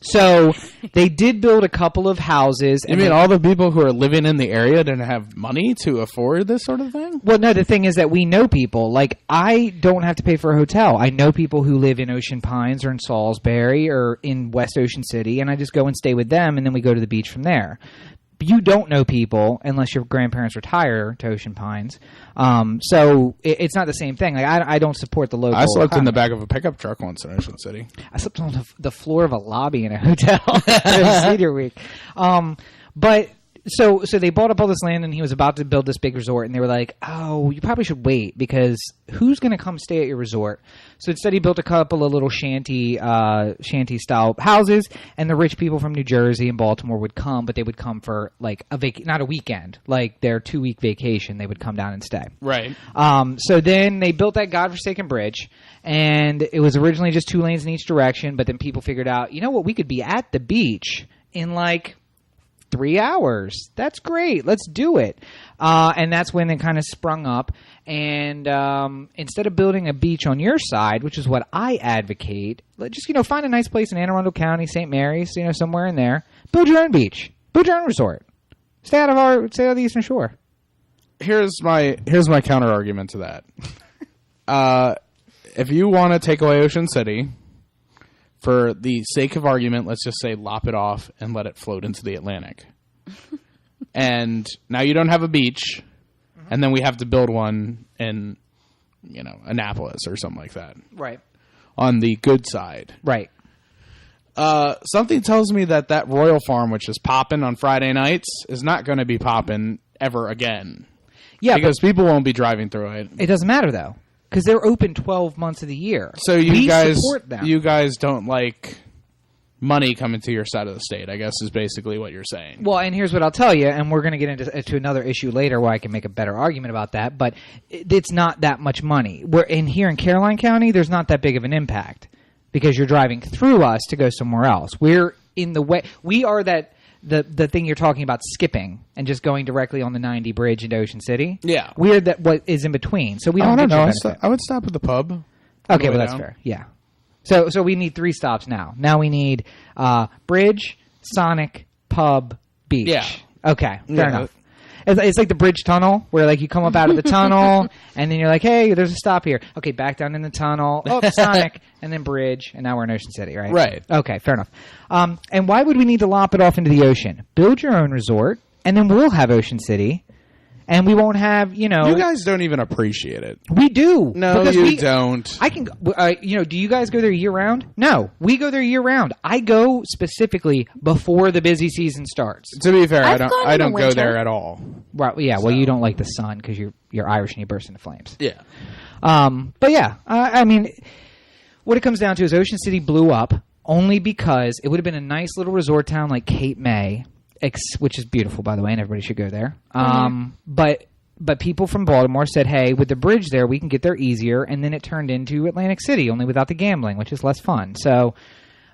So they did build a couple of houses. You mean all the people who are living in the area didn't have money to afford this sort of thing? Well, no, the thing is that we know people. Like, I don't have to pay for a hotel. I know people who live in Ocean Pines or in Salisbury or in West Ocean City, and I just go and stay with them, and then we go to the beach from there. You don't know people unless your grandparents retire to Ocean Pines. So it's not the same thing. Like, I don't support the local. I slept in economy. the back of a pickup truck once in Ocean City. I slept on the floor of a lobby in a hotel during Senior Week. But so they bought up all this land, and he was about to build this big resort, and they were like, oh, you probably should wait, because who's going to come stay at your resort? So instead he built a couple of little shanty-style houses, and the rich people from New Jersey and Baltimore would come, but they would come for like not a weekend, like their 2-week vacation. They would come down and stay. Right. So then they built that godforsaken bridge, and it was originally just 2 lanes in each direction, but then people figured out, you know what, we could be at the beach in like 3 hours. That's great. Let's do it. And that's when it kind of sprung up. And instead of building a beach on your side, which is what I advocate, just find a nice place in Anne Arundel County, St. Mary's, somewhere in there. Build your own beach. Build your own resort. Stay out of the Eastern Shore. Here's my counter argument to that. If you want to take away Ocean City, for the sake of argument, let's just say lop it off and let it float into the Atlantic. And now you don't have a beach, and then we have to build one in, Annapolis or something like that. Right. On the good side. Right. Something tells me that Royal Farm, which is popping on Friday nights, is not going to be popping ever again. Yeah, because people won't be driving through it. It doesn't matter, though, because they're open 12 months of the year. So you guys don't like money coming to your side of the state, I guess, is basically what you're saying. Well, and here's what I'll tell you, and we're going to get into another issue later where I can make a better argument about that, but it's not that much money. Here in Caroline County, there's not that big of an impact because you're driving through us to go somewhere else. We're in the way. We are the thing you're talking about, skipping and just going directly on the 90 bridge into Ocean City. Yeah. We're what is in between. So we don't get your benefit. I would stop at the pub. Okay, well, that's fair. Yeah. So we need 3 stops now. Now we need bridge, Sonic, pub, beach. Yeah. Okay, fair enough. It's like the bridge tunnel where like you come up out of the tunnel and then you're like, hey, there's a stop here. Okay, back down in the tunnel. Oh, Sonic, and then bridge, and now we're in Ocean City, right? Right. Okay, fair enough. And why would we need to lop it off into the ocean? Build your own resort, and then we'll have Ocean City. And we won't have, You guys don't even appreciate it. We do. No, you don't. I can, do you guys go there year-round? No. We go there year-round. I go specifically before the busy season starts. To be fair, I don't go there at all. Right. Yeah, well, you don't like the sun because you're Irish and you burst into flames. Yeah. But yeah, I mean, what it comes down to is Ocean City blew up only because it would have been a nice little resort town like Cape May, which is beautiful, by the way, and everybody should go there. But people from Baltimore said, hey, with the bridge there, we can get there easier. And then it turned into Atlantic City, only without the gambling, which is less fun. So,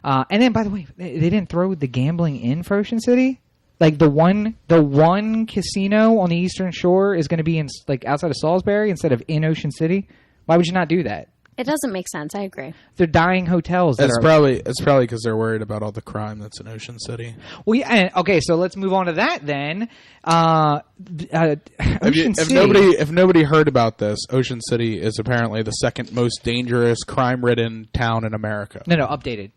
and then, by the way, they didn't throw the gambling in for Ocean City. Like the one casino on the Eastern Shore is going to be in like outside of Salisbury instead of in Ocean City. Why would you not do that? It doesn't make sense. I agree. They're dying hotels. It's probably because they're worried about all the crime that's in Ocean City. Well, yeah. Okay, so let's move on to that then. Ocean City. If nobody heard about this, Ocean City is apparently the second most dangerous, crime-ridden town in America. No, updated.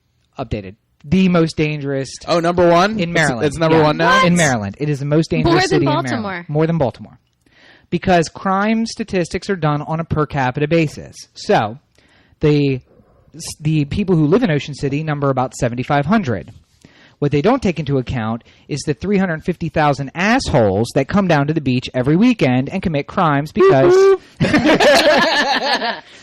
The most dangerous. Oh, number one in Maryland. It's number one now in Maryland. It is the most dangerous city in Maryland. More than Baltimore. Because crime statistics are done on a per capita basis. So, the people who live in Ocean City number about 7,500. What they don't take into account is the 350,000 assholes that come down to the beach every weekend and commit crimes because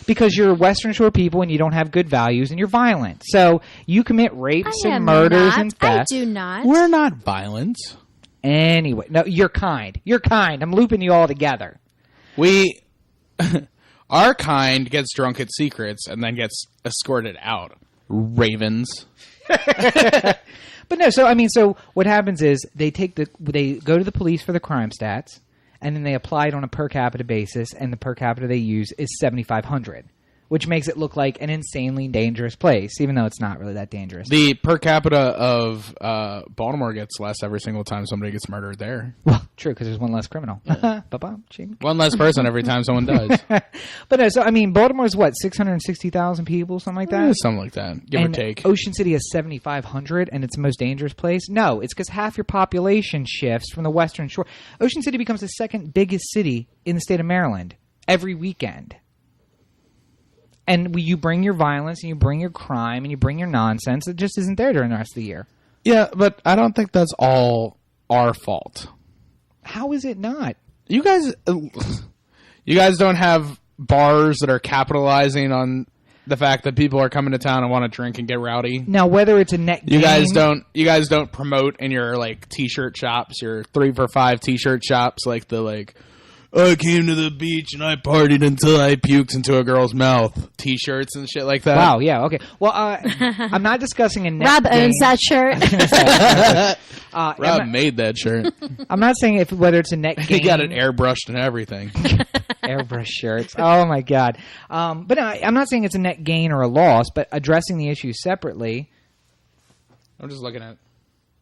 because you're Western Shore people and you don't have good values and you're violent. So you commit rapes and murders and thefts. I do not. We're not violent. Anyway, no, you're kind. You're kind. I'm looping you all together. Our kind gets drunk at Secrets and then gets escorted out. Ravens. But no, so what happens is they go to the police for the crime stats, and then they apply it on a per capita basis, and the per capita they use is 7,500, which makes it look like an insanely dangerous place, even though it's not really that dangerous. The per capita of Baltimore gets less every single time somebody gets murdered there. Well, true, because there's one less criminal. Yeah. One less person every time someone dies. But no, so I mean, Baltimore's what, 660,000 people, something like that? Something like that, give or take. Ocean City has 7,500, and it's the most dangerous place? No, it's because half your population shifts from the Western Shore. Ocean City becomes the second biggest city in the state of Maryland every weekend. And you bring your violence, and you bring your crime, and you bring your nonsense. It just isn't there during the rest of the year. Yeah, but I don't think that's all our fault. How is it not? You guys don't have bars that are capitalizing on the fact that people are coming to town and want to drink and get rowdy. Now, whether it's a net gain, you guys don't promote in your like t-shirt shops, your 3-for-5 t-shirt shops, like the I came to the beach and I partied until I puked into a girl's mouth. T-shirts and shit like that. Wow, yeah, okay. Well, I'm not discussing a net Rob gain. owns that shirt. Rob made that shirt. I'm not saying whether it's a net gain. He got it airbrushed and everything. Airbrush shirts. Oh, my God. But I'm not saying it's a net gain or a loss, but addressing the issue separately. I'm just looking at it.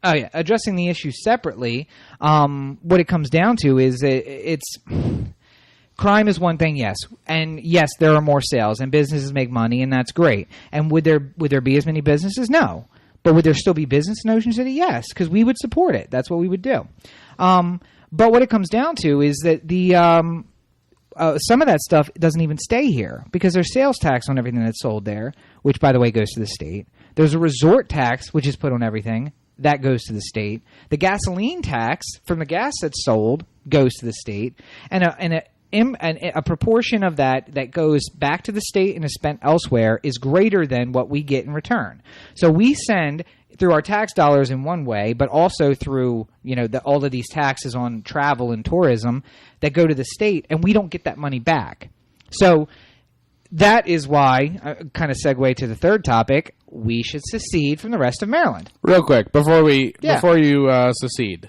Oh, yeah. Addressing the issue separately, what it comes down to is it's crime is one thing, yes. And yes, there are more sales and businesses make money, and that's great. And would there be as many businesses? No. But would there still be business in Ocean City? Yes, because we would support it. That's what we would do. But what it comes down to is that the some of that stuff doesn't even stay here because there's sales tax on everything that's sold there, which, by the way, goes to the state. There's a resort tax, which is put on everything. That goes to the state. The gasoline tax from the gas that's sold goes to the state. And a proportion of that goes back to the state and is spent elsewhere is greater than what we get in return. So we send through our tax dollars in one way, but also through all of these taxes on travel and tourism that go to the state, and we don't get that money back. So that is why, kind of segue to the third topic, we should secede from the rest of Maryland. Real quick, before you secede,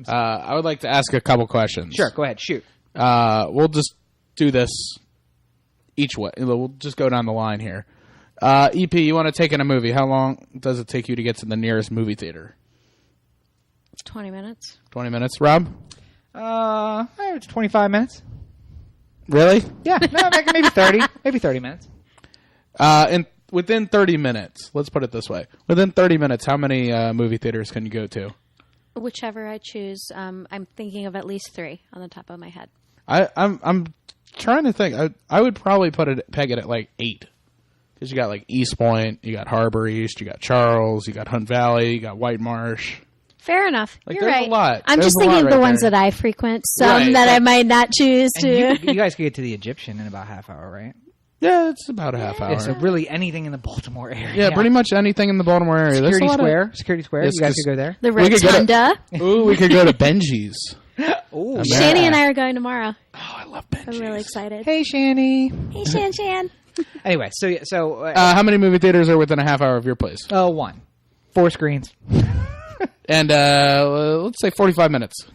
I would like to ask a couple questions. Sure, go ahead, shoot. We'll just do this each way. We'll just go down the line here. EP, you want to take in a movie. How long does it take you to get to the nearest movie theater? 20 minutes. 20 minutes. Rob? It's 25 minutes. Really? Yeah, no, maybe 30. Maybe 30 minutes. Within 30 minutes, let's put it this way. Within 30 minutes, how many movie theaters can you go to? Whichever I choose. I'm thinking of at least 3 on the top of my head. I'm trying to think. I would probably peg it at like 8. Because you got like East Point, you got Harbor East, you got Charles, you got Hunt Valley, you got White Marsh. Fair enough. Like, You're there's right. a lot. I'm There's just a thinking lot of the right ones there. that I frequent, some that I might not choose to. You guys could get to the Egyptian in about a half hour, right? Yeah, it's about a half hour. Yeah, so really anything in the Baltimore area. Yeah, pretty much anything in the Baltimore area. Security Square. Yes, you guys could go there. The Rotunda. We could go to Benji's. Ooh, Shani and I are going tomorrow. Oh, I love Benji's. I'm really excited. Hey, Shani. Hey, Shan. Anyway, so how many movie theaters are within a half hour of your place? 1. 4 screens. And let's say 45 minutes.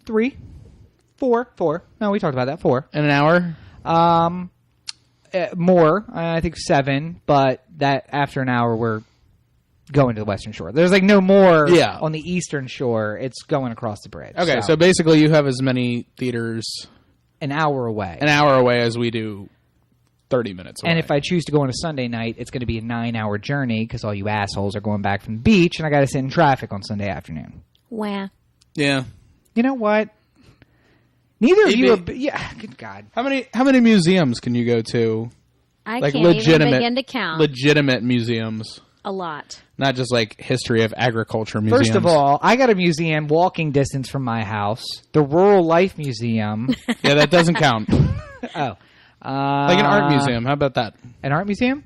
3. 4. No, we talked about that. 4. In an hour? More. I think 7. But that after an hour, we're going to the Western Shore. There's like no more on the Eastern Shore. It's going across the bridge. Okay, so basically you have as many theaters an hour away. As we do 30 minutes away. And if I choose to go on a Sunday night, it's going to be a 9-hour journey because all you assholes are going back from the beach, and I got to sit in traffic on Sunday afternoon. Wah. Yeah. You know what? Neither of you are... Yeah, good God. How many museums can you go to? I can't even begin to count. Legitimate museums. A lot. Not just like history of agriculture museums. First of all, I got a museum walking distance from my house. The Rural Life Museum. Yeah, that doesn't count. Oh. Like an art museum. How about that? An art museum?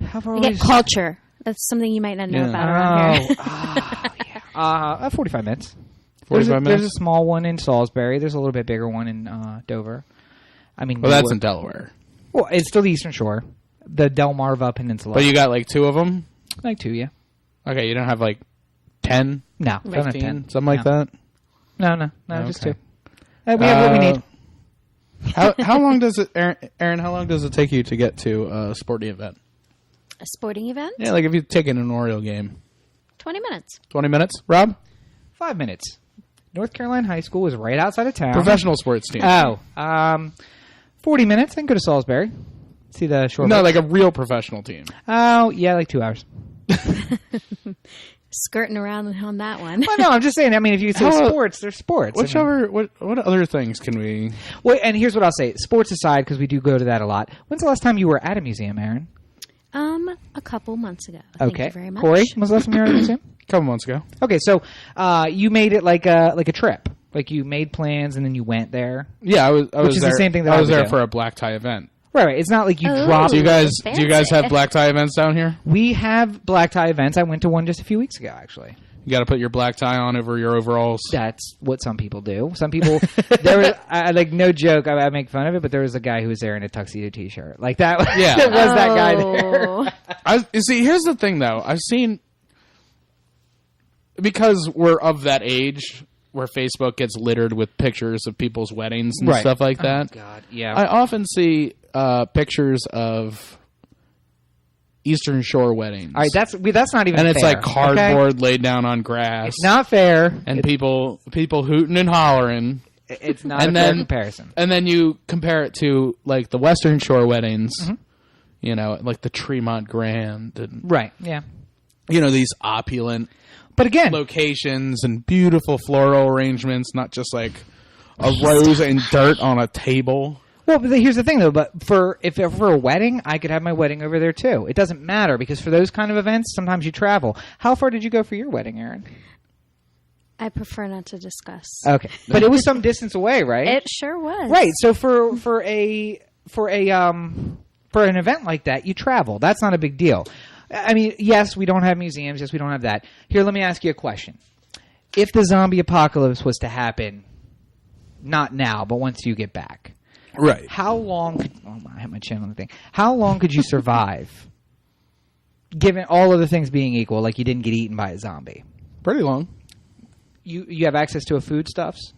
You get culture. That's something you might not know about around here. Yeah. 45 minutes. 45 minutes? There's a small one in Salisbury. There's a little bit bigger one in Dover. Well, that's in Delaware. Well, it's still the Eastern Shore. The Delmarva Peninsula. But you got like 2 of them? Like 2, yeah. Okay, you don't have like 10? No, 15? don't have 10. Something like that? No, just 2. We have what we need. How long does it, Aaron, how long does it take you to get to a sporting event? A sporting event? Yeah, like if you take an Oriole game. 20 minutes. 20 minutes? Rob? 5 minutes. North Carolina High School is right outside of town. Professional sports team. 40 minutes. I can go to Salisbury. See the shore. No, like a real professional team. Oh, yeah, like 2 hours. Skirting around on that one. Well, no, I'm just saying. I mean, if you say sports, they're sports. What other things can we... Well, and here's what I'll say. Sports aside, because we do go to that a lot. When's the last time you were at a museum, Aaron? A couple months ago. Okay. Thank you very much. Corey, when's the last time you were at a museum? A couple months ago. Okay, so you made it like a trip. Like you made plans and then you went there. Yeah, I was Which is there. the same thing that I was there do. for a black tie event. Right. It's not like you dropped. Do you guys fancy. have black tie events down here? We have black tie events. I went to one just a few weeks ago, actually. You got to put your black tie on over your overalls. That's what some people do. Some people, there was, like, no joke, I make fun of it, but there was a guy who was there in a tuxedo t-shirt. Like that. Yeah. There was that guy there. You see, here's the thing, though. I've seen, because we're of that age where Facebook gets littered with pictures of people's weddings and stuff like that. Oh, God, yeah. I often see pictures of Eastern Shore weddings. All right, that's not even and it's fair, like cardboard laid down on grass. It's not fair. And people hooting and hollering. It's not a fair comparison. And then you compare it to like the Western Shore weddings, like the Tremont Grand. And, right, yeah. These opulent but again, locations and beautiful floral arrangements, not just like a rose and dirt on a table. Well, but here's the thing, though. But for a wedding, I could have my wedding over there, too. It doesn't matter, because for those kind of events, sometimes you travel. How far did you go for your wedding, Erin? I prefer not to discuss. Okay. But it was some distance away, right? It sure was. Right. So for an event like that, you travel. That's not a big deal. I mean, yes, we don't have museums. Yes, we don't have that. Here, let me ask you a question. If the zombie apocalypse was to happen, not now, but once you get back, right? How long? I have my chin on the thing. How long could you survive, given all of the things being equal? Like you didn't get eaten by a zombie. Pretty long. You have access to a foodstuffs.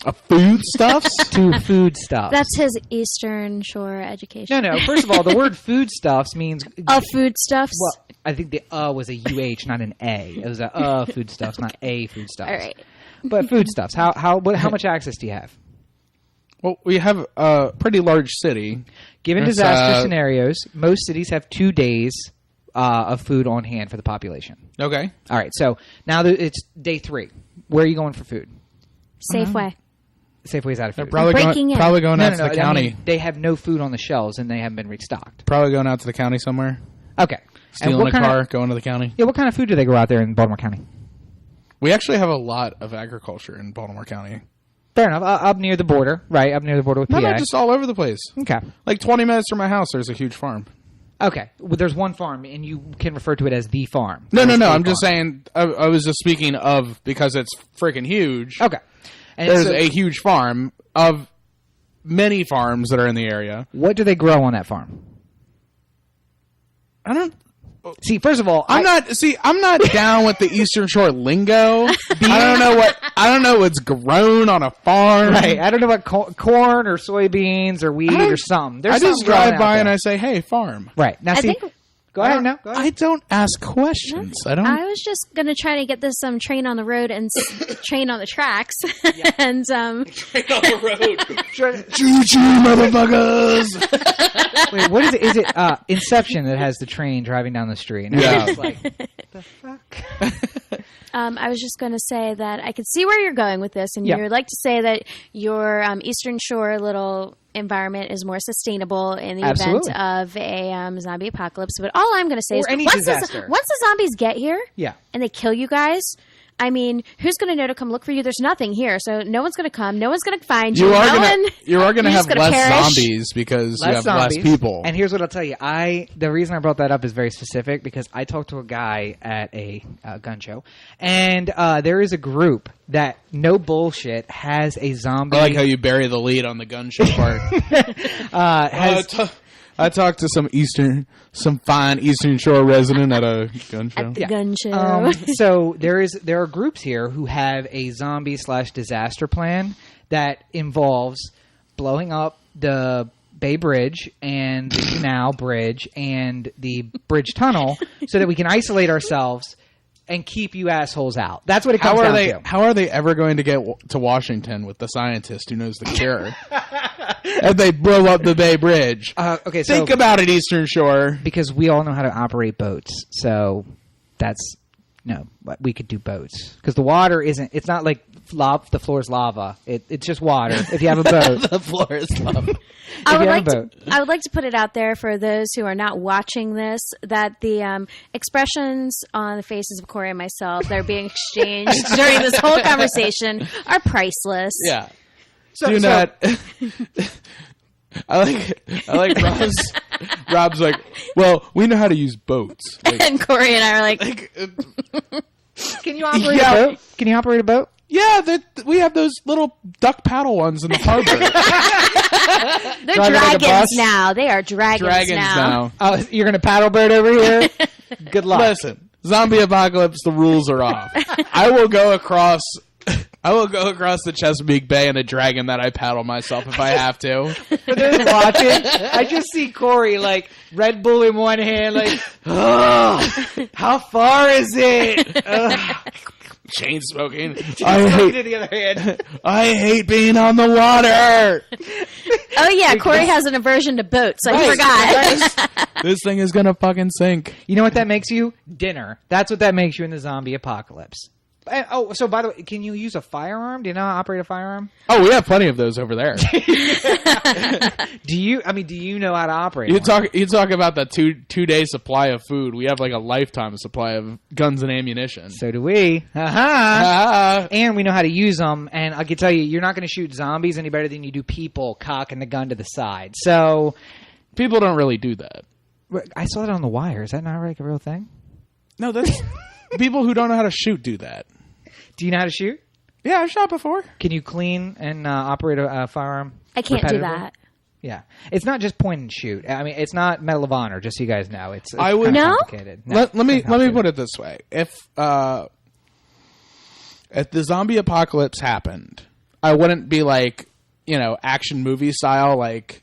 A foodstuffs? To foodstuffs. That's his Eastern Shore education. No. First of all, the word foodstuffs means foodstuffs. Well, I think the was a UH, not an A. It was a foodstuffs, not a foodstuffs. All right. But foodstuffs. How much access do you have? Well, we have a pretty large city. Given disaster scenarios, most cities have 2 days of food on hand for the population. Okay. All right. So now it's day 3. Where are you going for food? Safeway. Safeway's out of food. Probably going out to the county. I mean, they have no food on the shelves and they haven't been restocked. Probably going out to the county somewhere. Okay. Stealing a car, going to the county. Yeah, what kind of food do they grow out there in Baltimore County? We actually have a lot of agriculture in Baltimore County. Fair enough. Up near the border, right? Up near the border with PA. No, just all over the place. Okay. Like 20 minutes from my house, there's a huge farm. Okay. Well, there's one farm, and you can refer to it as the farm. No. I'm just saying, I was just speaking of, because it's freaking huge. Okay. And there's a huge farm of many farms that are in the area. What do they grow on that farm? I don't... See, first of all, I'm not down with the Eastern Shore lingo. I don't know what's grown on a farm. Right. I don't know what corn or soybeans or wheat or something. I just drive by and I say, "Hey, farm." Right. Now, go ahead. Now, go ahead. I don't ask questions. I was just going to try to get this train on the road and train on the tracks. Yeah. And train on the road. Choo-choo, motherfuckers. Wait, what is it? Is it Inception that has the train driving down the street? And yeah. Like, the fuck? I was just going to say that I could see where you're going with this, and you would like to say that your Eastern Shore little environment is more sustainable in the event of a zombie apocalypse. But all I'm going to say is once the zombies get here and they kill you guys, I mean, who's going to know to come look for you? There's nothing here, so no one's going to come. No one's going to find you. You are going to have less zombies because you have less people. And here's what I'll tell you. The reason I brought that up is very specific because I talked to a guy at a gun show, and there is a group that, no bullshit, has a zombie. I like how you bury the lead on the gun show part. I talked to some fine Eastern Shore resident at a gun show. At the gun show. So there are groups here who have a zombie/disaster plan that involves blowing up the Bay Bridge and the Canal Bridge and the bridge tunnel so that we can isolate ourselves and keep you assholes out. That's what it comes down to. How are they ever going to get to Washington with the scientist who knows the cure? If they blow up the Bay Bridge. Think about it, Eastern Shore. Because we all know how to operate boats. So we could do boats. Because the water it's not like the floor is lava. It's just water if you have a boat. The floor is lava. I would like to put it out there for those who are not watching this that the expressions on the faces of Cory and myself that are being exchanged during this whole conversation are priceless. Yeah. Do not. I like Rob's. Rob's like, well, we know how to use boats. Like, and Cory and I are like can you operate a boat? Can you operate a boat? Yeah, we have those little duck paddle ones in the harbor. They're dragons now. They are dragons now. Oh, you're going to paddleboat over here? Good luck. Listen, zombie apocalypse, the rules are off. I will go across I will go across the Chesapeake Bay in a dragon that I paddle myself if I have to. For those watching, I just see Cory, like, Red Bull in one hand, like, oh, how far is it? Chain smoking. I hate it the other hand. I hate being on the water. Oh, yeah, Cory has an aversion to boats. I forgot. This thing is going to fucking sink. You know what that makes you? Dinner. That's what that makes you in the zombie apocalypse. And, so by the way, can you use a firearm? Do you know how to operate a firearm? Oh, we have plenty of those over there. Do you know how to operate You one? talk about the two-day supply of food. We have like a lifetime supply of guns and ammunition. So do we. And we know how to use them. And I can tell you, you're not going to shoot zombies any better than you do people cocking the gun to the side. So people don't really do that. I saw that on The Wire. Is that not like a real thing? No, that's people who don't know how to shoot do that. Do you know how to shoot? Yeah, I've shot before. Can you clean and operate a firearm? I can't do that. Yeah. It's not just point and shoot. I mean, it's not Medal of Honor, just so you guys know. It's I would, no? complicated. No, let me put it this way. If the zombie apocalypse happened, I wouldn't be like, action movie style, like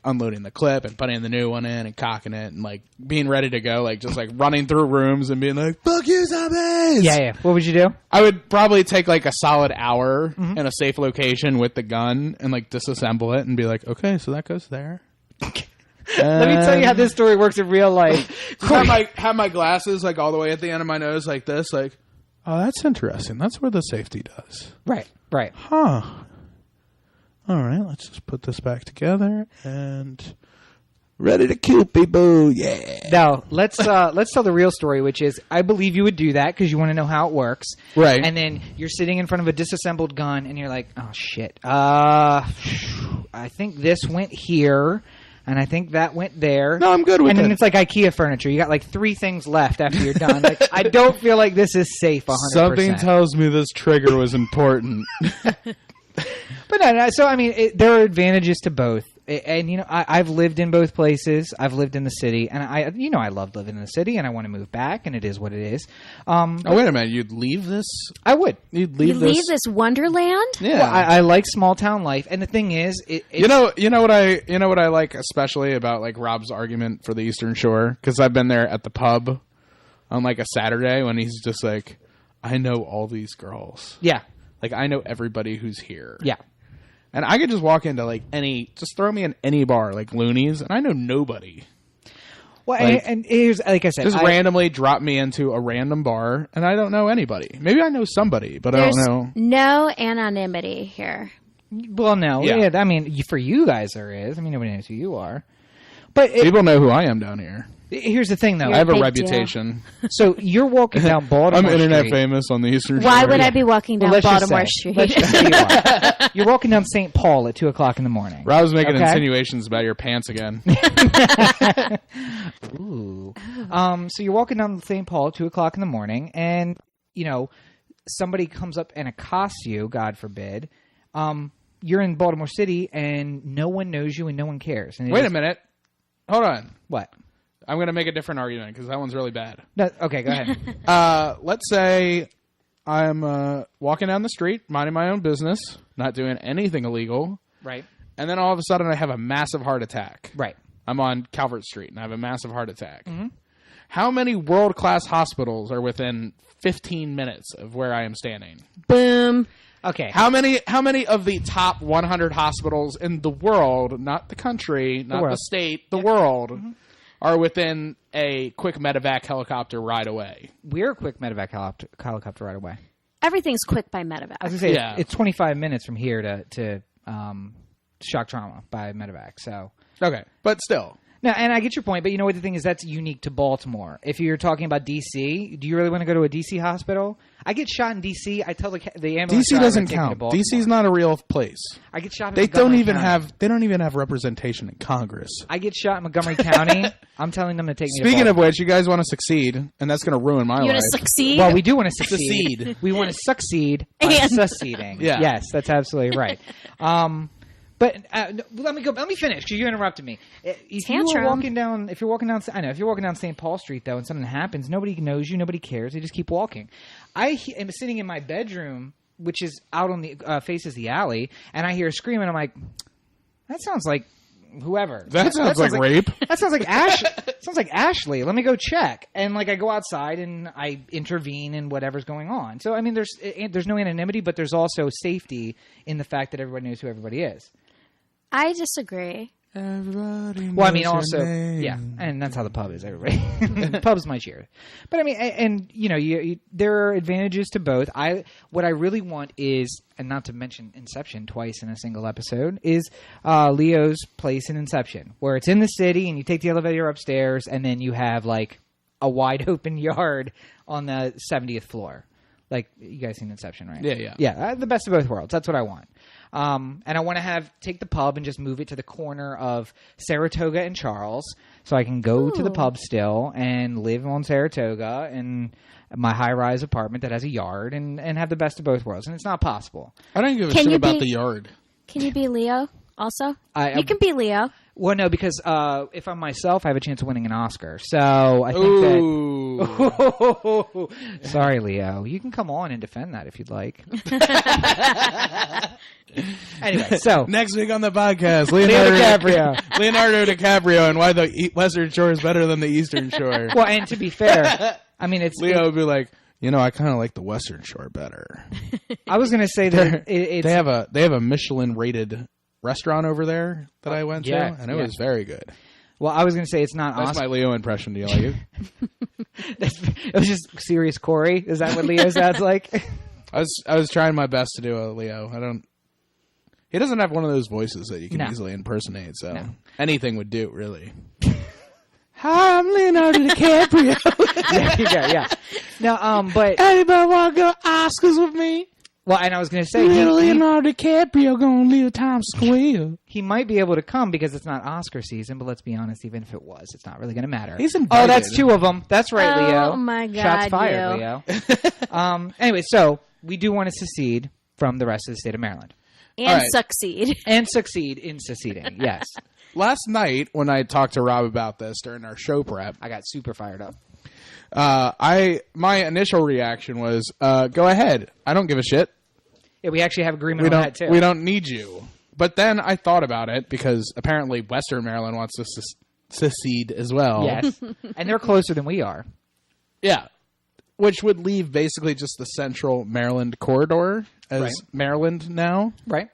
unloading the clip and putting the new one in and cocking it and like being ready to go, like just like running through rooms and being like, fuck you, zombies! Yeah. What would you do? I would probably take like a solid hour in a safe location with the gun and like disassemble it and be like, okay, so that goes there. Let me tell you how this story works in real life. have my glasses like all the way at the end of my nose like this, like, oh, that's interesting. That's where the safety does. Right. Huh. All right, let's just put this back together and ready to kill people. Yeah. Now let's tell the real story, which is I believe you would do that because you want to know how it works, right? And then you're sitting in front of a disassembled gun, and you're like, "Oh shit! I think this went here, and I think that went there. No, I'm good with it." And then it's like IKEA furniture. You got like 3 things left after you're done. Like, I don't feel like this is safe 100%. Something tells me this trigger was important. But no. So I mean, there are advantages to both, and I've lived in both places. I've lived in the city, and I love living in the city, and I want to move back, and it is what it is. Oh wait a minute, you'd leave this? I would. You'd leave this wonderland? Yeah, well, I like small town life, and the thing is, you know what I like especially about like Rob's argument for the Eastern Shore, because I've been there at the pub on like a Saturday when he's just like, I know all these girls. Yeah. Like, I know everybody who's here. Yeah. And I could just walk into, like, just throw me in any bar, like Looney's, and I know nobody. Well, like, and here's, like I said. Just randomly drop me into a random bar, and I don't know anybody. Maybe I know somebody, but I don't know. No anonymity here. Well, no. Yeah. I mean, for you guys there is. I mean, nobody knows who you are. But people know who I am down here. Here's the thing, though. I have a reputation. So you're walking down Baltimore I'm internet Street. famous on the Eastern Shore. Why would I be walking down Baltimore Street? Let's just say you are. You're walking down St. Paul at 2 o'clock in the morning. Rob's making insinuations about your pants again. Ooh. So you're walking down St. Paul at 2 o'clock in the morning, and somebody comes up and accosts you. God forbid. You're in Baltimore City, and no one knows you, and no one cares. And wait a minute. Hold on. What? I'm going to make a different argument because that one's really bad. No, okay, go ahead. Let's say I'm walking down the street, minding my own business, not doing anything illegal. Right. And then all of a sudden I have a massive heart attack. Right. I'm on Calvert Street and I have a massive heart attack. Mm-hmm. How many world-class hospitals are within 15 minutes of where I am standing? Boom. Okay. How many of the top 100 hospitals in the world, not the country, not the state, the world, are within a quick medevac helicopter ride away? We're a quick medevac helicopter ride away. Everything's quick by medevac. I was going to say, it's 25 minutes from here to shock trauma by medevac. So okay, but still. No, and I get your point, but you know what the thing is? That's unique to Baltimore. If you're talking about D.C., do you really want to go to a D.C. hospital? I get shot in D.C. I tell the ambulance D.C. doesn't count. D.C.'s not a real place. I get shot in They Montgomery don't even County. have representation in Congress. I get shot in Montgomery County. I'm telling them to take me to Speaking of which, you guys want to succeed, and that's going to ruin my life. You want to succeed? Well, we do want to succeed. We want to succeed by succeeding. Yeah. Yes, that's absolutely right. But let me finish because you interrupted me. If you're walking down St. Paul Street though, and something happens, nobody knows you, nobody cares. They just keep walking. I am sitting in my bedroom which is out on the faces the alley, and I hear a scream, and I'm like, that sounds like whoever. That sounds like rape. That sounds like Ash. Sounds like Ashley. Let me go check. And like I go outside and I intervene in whatever's going on. So I mean, there's no anonymity, but there's also safety in the fact that everybody knows who everybody is. I disagree. Everybody Well, I mean, knows also, your name. yeah, and that's how the pub is. Everybody, pub's my cheer. But I mean, and you know, there are advantages to both. What I really want is, and not to mention Inception twice in a single episode, is Leo's place in Inception, where it's in the city, and you take the elevator upstairs, and then you have like a wide open yard on the 70th floor. Like, you guys seen Inception, right? Yeah. Yeah, the best of both worlds. That's what I want. And I want to take the pub and just move it to the corner of Saratoga and Charles, so I can go to the pub still and live on Saratoga in my high-rise apartment that has a yard and have the best of both worlds. And it's not possible. I don't give a shit about the yard. Can you be Leo also? You can be Leo. Well, no, because if I'm myself, I have a chance of winning an Oscar. So I think that... Sorry, Leo. You can come on and defend that if you'd like. Anyway, so... Next week on the podcast, Leonardo DiCaprio and why the Western Shore is better than the Eastern Shore. Well, and to be fair, I mean, Leo would be like, I kind of like the Western Shore better. I was going to say that they have a Michelin-rated restaurant over there that I went to, and it was very good. Well, I was going to say it's not That's Oscar. my Leo impression. Do you like it? It was just serious Cory. Is that what Leo sounds like? I was trying my best to do a Leo. He doesn't have one of those voices that you can easily impersonate, so anything would do, really. Hi, I'm Leonardo DiCaprio. There you go, yeah. No, but... Anybody want to go Oscars with me? Well, and I was going to say... Leonardo DiCaprio going to leave Times Square. He might be able to come because it's not Oscar season, but let's be honest, even if it was, it's not really going to matter. He's invited. Oh, that's two of them. That's right, Leo. Oh, my God, Shots fired, Leo. Anyway, so we do want to secede from the rest of the state of Maryland. And succeed. And succeed in seceding, yes. Last night, when I talked to Rob about this during our show prep, I got super fired up. My initial reaction was, go ahead. I don't give a shit. Yeah, we actually have agreement on that, too. We don't need you. But then I thought about it, because apparently Western Maryland wants to secede as well. Yes. And they're closer than we are. Yeah. Which would leave basically just the central Maryland corridor as Maryland now. Right.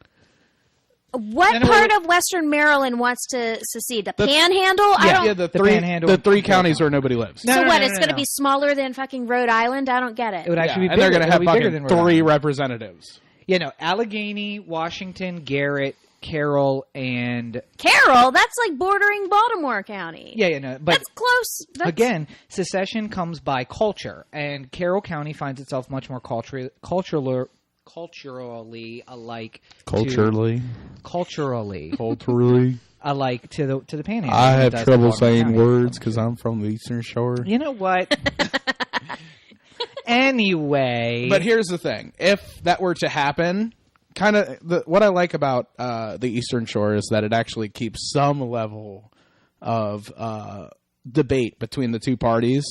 What part of Western Maryland wants to secede? The Panhandle? The Panhandle. The three counties where nobody lives. So it's going to be smaller than fucking Rhode Island? I don't get it. It would actually be and bigger. they're going to have bigger fucking than three representatives. You know, Allegheny, Washington, Garrett, Carroll, and... Carroll? That's like bordering Baltimore County. Yeah, no. But that's close. Again, secession comes by culture, and Carroll County finds itself much more culturally alike. Culturally alike to the Panhandle. I have trouble saying words because I'm from the Eastern Shore. You know what? Anyway. But here's the thing. If that were to happen, what I like about the Eastern Shore is that it actually keeps some level of debate between the two parties.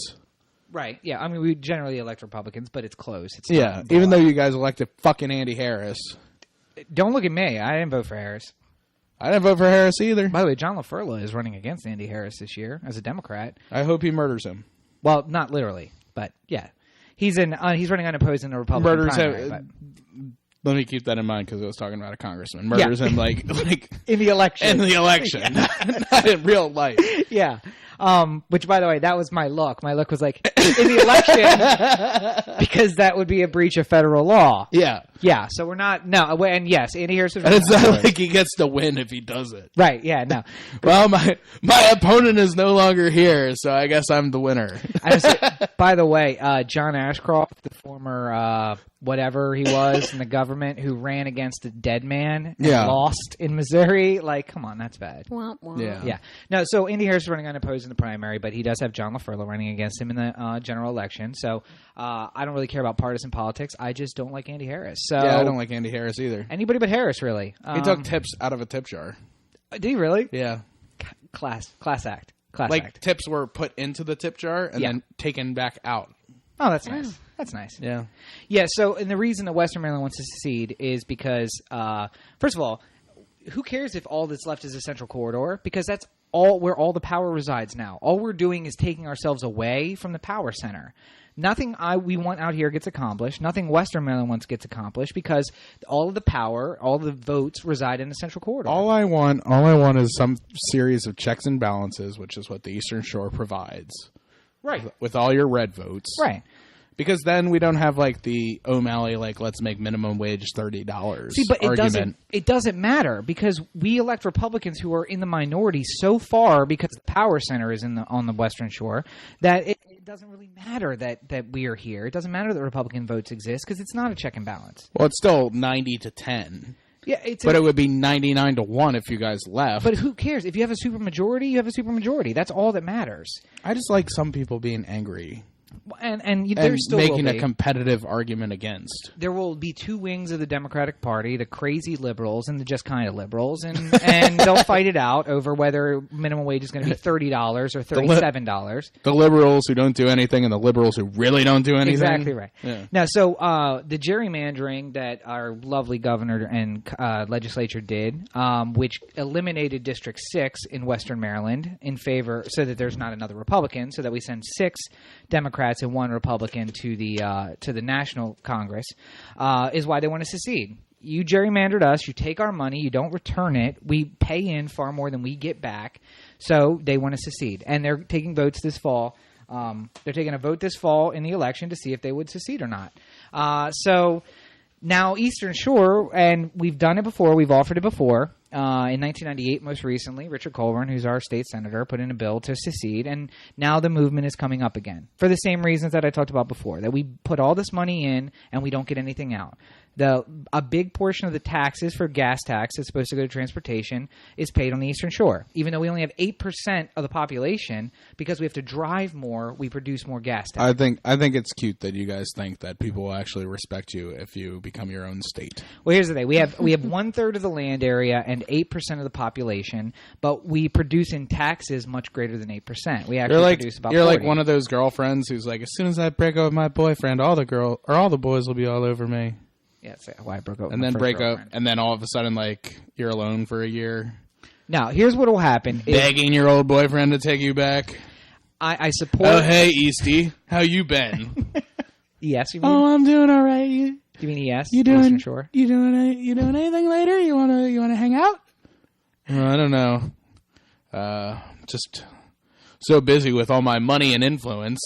Right, yeah. I mean, we generally elect Republicans, but it's close. It's even though you guys elected fucking Andy Harris. Don't look at me. I didn't vote for Harris. I didn't vote for Harris either. By the way, John LaFurla is running against Andy Harris this year as a Democrat. I hope he murders him. Well, not literally, but yeah. He's running unopposed in the Republican primary. Let me keep that in mind because I was talking about a congressman. Murders him like in the election. In the election. Not in real life. Yeah. Which, by the way, that was my look. My look was like, in the election, because that would be a breach of federal law. Yeah. Yeah, so we're not, no, and yes, Andy Harris is... And it's not like he gets to win if he does it. Right, yeah, no. Well, my opponent is no longer here, so I guess I'm the winner. By the way, John Ashcroft, the former whatever he was in the government who ran against a dead man and lost in Missouri, like, come on, that's bad. Womp womp. Yeah. No, so Andy Harris is running unopposed in the primary, but he does have John LaFurla running against him in the general election, so I don't really care about partisan politics. I just don't like Andy Harris. So, yeah, I don't like Andy Harris either. Anybody but Harris, really. He took tips out of a tip jar. Did he really? Yeah. Class act. Tips were put into the tip jar and then taken back out. Oh, that's nice. That's nice. Yeah. Yeah, so and the reason that Western Maryland wants to secede is because, first of all, who cares if all that's left is a central corridor? Because that's all where all the power resides now. All we're doing is taking ourselves away from the power center. Nothing we want out here gets accomplished. Nothing Western Maryland wants gets accomplished because all of the power, all the votes reside in the central corridor. All I want is some series of checks and balances, which is what the Eastern Shore provides. Right. With all your red votes. Right. Because then we don't have like the O'Malley let's make minimum wage $30 See, but argument. It doesn't matter because we elect Republicans who are in the minority so far because the power center is on the Western Shore that it doesn't really matter that we are here. It doesn't matter that Republican votes exist because it's not a check and balance. Well, it's still 90-10. Yeah, it would be 99-1 if you guys left. But who cares? If you have a supermajority, you have a supermajority. That's all that matters. I just like some people being angry. And there still making will be. a competitive argument against. There will be two wings of the Democratic Party, the crazy liberals and the just kind of liberals, and they'll fight it out over whether minimum wage is going to be $30 or $37. The liberals who don't do anything and the liberals who really don't do anything. Exactly right. Yeah. Now, so the gerrymandering that our lovely governor and legislature did, which eliminated District 6 in Western Maryland in favor so that there's not another Republican, so that we send 6 Democrats and 1 Republican to the National Congress, is why they want to secede. You gerrymandered us. You take our money. You don't return it. We pay in far more than we get back. So they want to secede. And they're taking votes this fall. They're taking a vote this fall in the election to see if they would secede or not. So now Eastern Shore, and we've done it before. We've offered it before. In 1998, most recently, Richard Colburn, who's our state senator, put in a bill to secede, and now the movement is coming up again for the same reasons that I talked about before, that we put all this money in and we don't get anything out. A big portion of the taxes for gas tax that's supposed to go to transportation is paid on the Eastern Shore. Even though we only have 8% of the population, because we have to drive more, we produce more gas tax. I think it's cute that you guys think that people will actually respect you if you become your own state. Well, here's the thing: we have 1/3 of the land area and 8% of the population, but we produce in taxes much greater than 8%. We actually produce about 40. You're like one of those girlfriends who's like, as soon as I break up with my boyfriend, all the boys will be all over me. Yeah, that's why I broke up with and my then first break girlfriend. up, and then all of a sudden, you're alone for a year. Now, here's what will happen. Begging your old boyfriend to take you back. I support... Oh, hey, Eastie. How you been? Yes, you mean? Oh, I'm doing all right. You mean yes? You doing Sure. You doing anything later? You wanna hang out? I don't know. Just so busy with all my money and influence.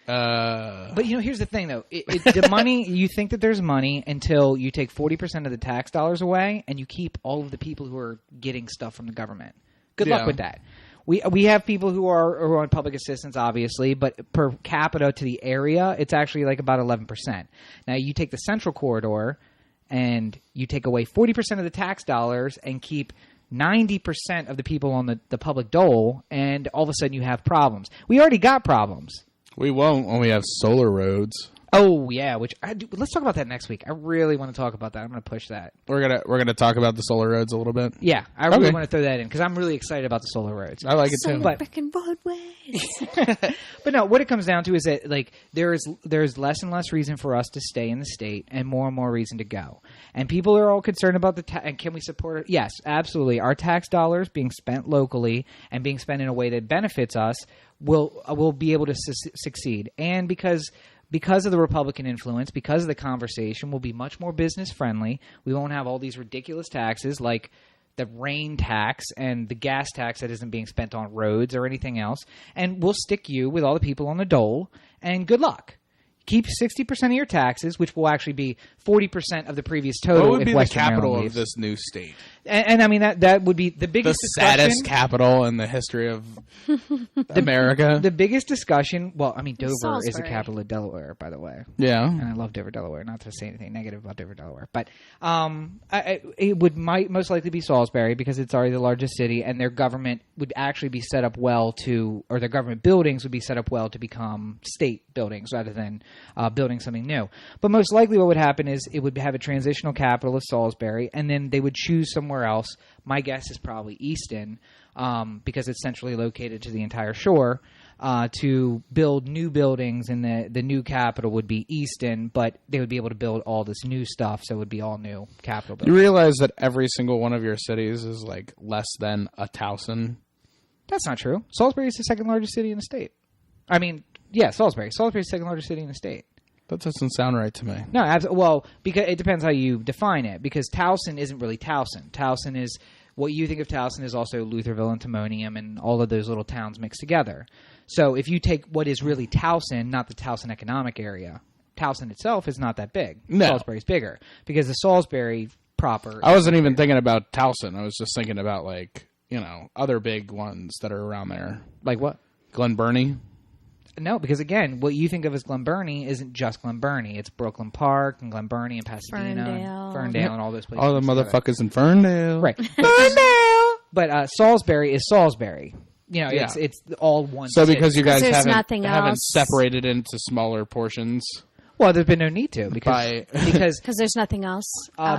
But here's the thing, though. The money, you think that there's money until you take 40% of the tax dollars away and you keep all of the people who are getting stuff from the government. Good luck with that. We have people who are on public assistance, obviously, but per capita to the area, it's actually like about 11%. Now, you take the central corridor and you take away 40% of the tax dollars and keep 90% of the people on the public dole, and all of a sudden you have problems. We already got problems. We won't when we have solar roads. Oh yeah, let's talk about that next week. I really want to talk about that. I'm going to push that. We're gonna talk about the solar roads a little bit. Yeah, I really want to throw that in because I'm really excited about the solar roads. I like it too. Solar frickin' roadways. But no, what it comes down to is that there's less and less reason for us to stay in the state and more reason to go. And people are all concerned about and can we support it? Yes, absolutely. Our tax dollars being spent locally and being spent in a way that benefits us will be able to succeed. And because of the Republican influence, because of the conversation, we'll be much more business friendly. We won't have all these ridiculous taxes like the rain tax and the gas tax that isn't being spent on roads or anything else. And we'll stick you with all the people on the dole, and good luck. Keep 60% of your taxes, which will actually be 40% of the previous total. What would be Western the capital Maryland of this new state? And I mean, that would be the biggest saddest capital in the history of America. The biggest discussion. Well, I mean, Dover is the Salisbury. capital of Delaware, by the way. Yeah, and I love Dover, Delaware. Not to say anything negative about Dover, Delaware, but it might most likely be Salisbury because it's already the largest city, and their government would actually be set up well or their government buildings would be set up well to become state buildings rather than building something new. But most likely, what would happen is it would have a transitional capital of Salisbury, and then they would choose somewhere somewhere else. My guess is probably Easton, because it's centrally located to the entire shore. To build new buildings, and the new capital would be Easton, but they would be able to build all this new stuff, so it would be all new capital buildings. You realize that every single one of your cities is like less than a Towson? That's not true. Salisbury is the second largest city in the state. I mean, yeah, Salisbury. Salisbury is the second largest city in the state. That doesn't sound right to me. No, well, because it depends how you define it, because Towson isn't really Towson. Towson is, what you think of Towson is also Lutherville and Timonium and all of those little towns mixed together. So if you take what is really Towson, not the Towson economic area, Towson itself is not that big. No. Salisbury's bigger, because the Salisbury proper... I wasn't even thinking about Towson. I was just thinking about, like, you know, other big ones that are around there. Like what? Glen Burnie? No, because again, what you think of as Glen Burnie isn't just Glen Burnie. It's Brooklyn Park and Glen Burnie and Pasadena and Ferndale and all those places. All the motherfuckers in Ferndale. Right. Ferndale! But Salisbury is Salisbury. You know, it's all one So city. because you guys haven't else. separated into smaller portions. Well, there's been no need to because there's nothing else.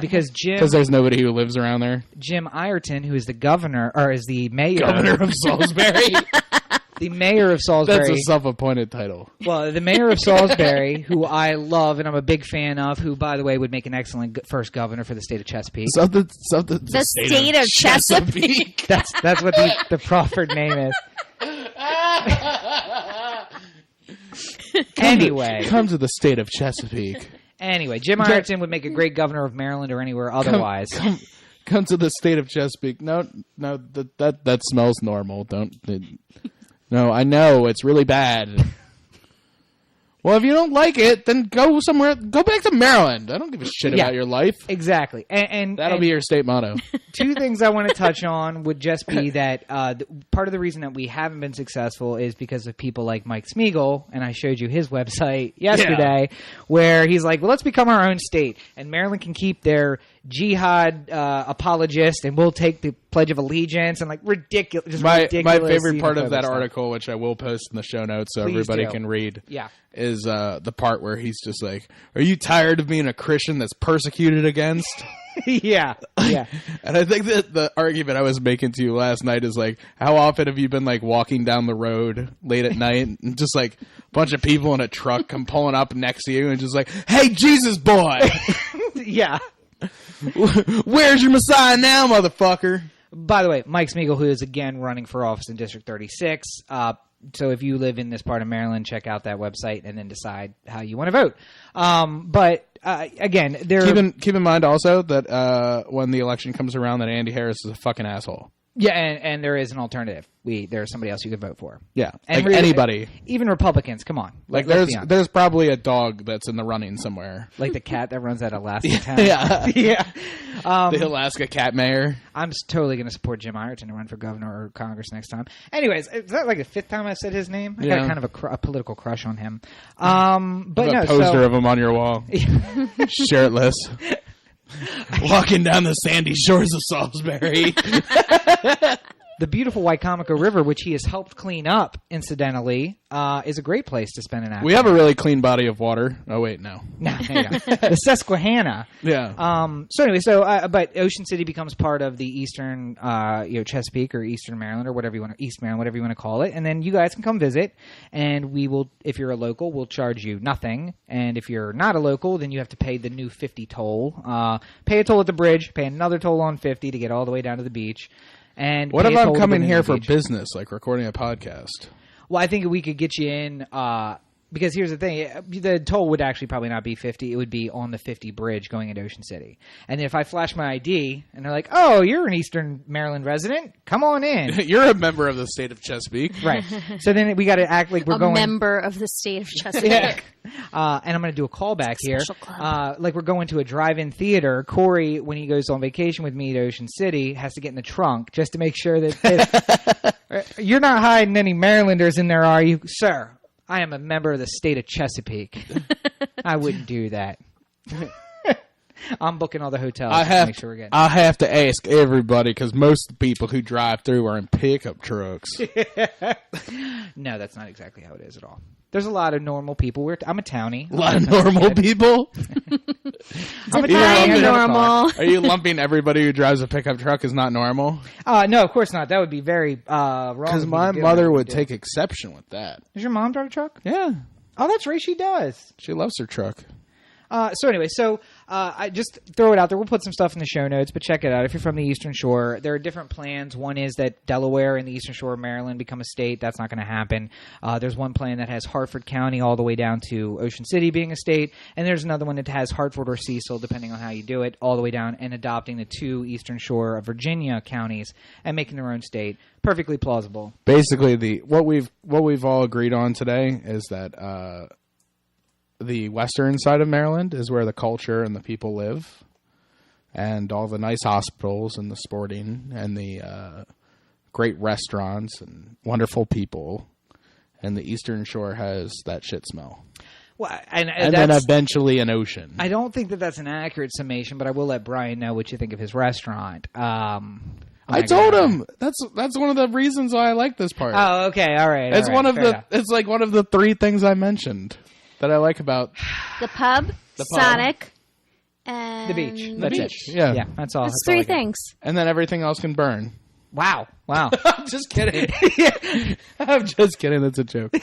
Because there's nobody who lives around there. Jim Ireton, who is the governor or is the mayor Governor of Salisbury. The mayor of Salisbury. That's a self-appointed title. Well, the mayor of Salisbury, who I love and I'm a big fan of, who, by the way, would make an excellent first governor for the state of Chesapeake. The state of Chesapeake. That's what the proffered name is. Anyway. Come to the state of Chesapeake. Anyway, Jim Ireton would make a great governor of Maryland or anywhere otherwise. Come to the state of Chesapeake. No, that smells normal. No, I know it's really bad. Well, if you don't like it, then go somewhere. Go back to Maryland. I don't give a shit about your life. Exactly, and that'll be your state motto. Two things I want to touch on would just be that part of the reason that we haven't been successful is because of people like Mike Smeagol, and I showed you his website yesterday, where he's like, well, let's become our own state, and Maryland can keep their jihad apologist, and we'll take the Pledge of Allegiance, and like ridiculous. My favorite part of that article, which I will post in the show notes so everybody can read, is the part where he's just like, "Are you tired of being a Christian that's persecuted against?" yeah. And I think that the argument I was making to you last night is like, how often have you been like walking down the road late at night and just like a bunch of people in a truck come pulling up next to you and just like, "Hey, Jesus boy." Yeah. Where's your Messiah now, motherfucker? By the way, Mike Smeagol, who is again running for office in District 36. So if you live in this part of Maryland, check out that website and then decide how you want to vote. But again, keep in mind also that when the election comes around, that Andy Harris is a fucking asshole. Yeah, and there is an alternative. There's somebody else you could vote for. Yeah, and like anybody. Even Republicans, come on. Like there's probably a dog that's in the running somewhere. Like the cat that runs that Alaska town. Yeah. The Alaska cat mayor. I'm totally going to support Jim Ireton to run for governor or Congress next time. Anyways, is that like the fifth time I've said his name? I got kind of a political crush on him. But a poster of him on your wall. Shirtless. Walking down the sandy shores of Salisbury. The beautiful Wycomico River, which he has helped clean up, incidentally, is a great place to spend an afternoon. We have a really clean body of water. Oh, wait, no. No, hang on. The Susquehanna. Yeah. So anyway, but Ocean City becomes part of the Eastern, Chesapeake or Eastern Maryland or whatever you want, East Maryland, whatever you want to call it. And then you guys can come visit, and we will, if you're a local, we'll charge you nothing. And if you're not a local, then you have to pay the new 50 toll. Pay a toll at the bridge, pay another toll on 50 to get all the way down to the beach. And what if I'm coming here for business, like recording a podcast? Well, I think we could get you in because here's the thing. The toll would actually probably not be 50. It would be on the 50 bridge going into Ocean City. And if I flash my ID and they're like, oh, you're an Eastern Maryland resident, come on in. You're a member of the state of Chesapeake. Right. So then we got to act like we're going. A member of the state of Chesapeake. Yeah. And I'm going to do a callback here. Like we're going to a drive-in theater. Cory, when he goes on vacation with me to Ocean City, has to get in the trunk just to make sure that you're not hiding any Marylanders in there, are you? Sir, I am a member of the state of Chesapeake. I wouldn't do that. I'm booking all the hotels to make sure we're getting. I have to ask everybody because most of the people who drive through are in pickup trucks. No, that's not exactly how it is at all. There's a lot of normal people. I'm a townie. A lot of normal people? Define normal. Are you lumping everybody who drives a pickup truck as not normal? No, of course not. That would be very wrong. Because my mother would take exception with that. Does your mom drive a truck? Yeah. Oh, that's right. She does. She loves her truck. So I just throw it out there. We'll put some stuff in the show notes, but check it out. If you're from the Eastern Shore, there are different plans. One is that Delaware and the Eastern Shore of Maryland become a state. That's not going to happen. There's one plan that has Hartford County all the way down to Ocean City being a state, and there's another one that has Hartford or Cecil, depending on how you do it, all the way down and adopting the 2 Eastern Shore of Virginia counties and making their own state. Perfectly plausible. Basically, what we've all agreed on today is that the western side of Maryland is where the culture and the people live, and all the nice hospitals and the sporting and the great restaurants and wonderful people, and the Eastern Shore has that shit smell. Well, and then eventually an ocean. I don't think that that's an accurate summation, but I will let Brian know what you think of his restaurant. I told him that's one of the reasons why I like this part. Oh, okay, all right. It's it's like one of the 3 things I mentioned that I like about the pub, Sonic, and the beach. That's it. Yeah, that's all. It's 3 things. And then everything else can burn. Wow. I'm just kidding. I'm just kidding. That's a joke.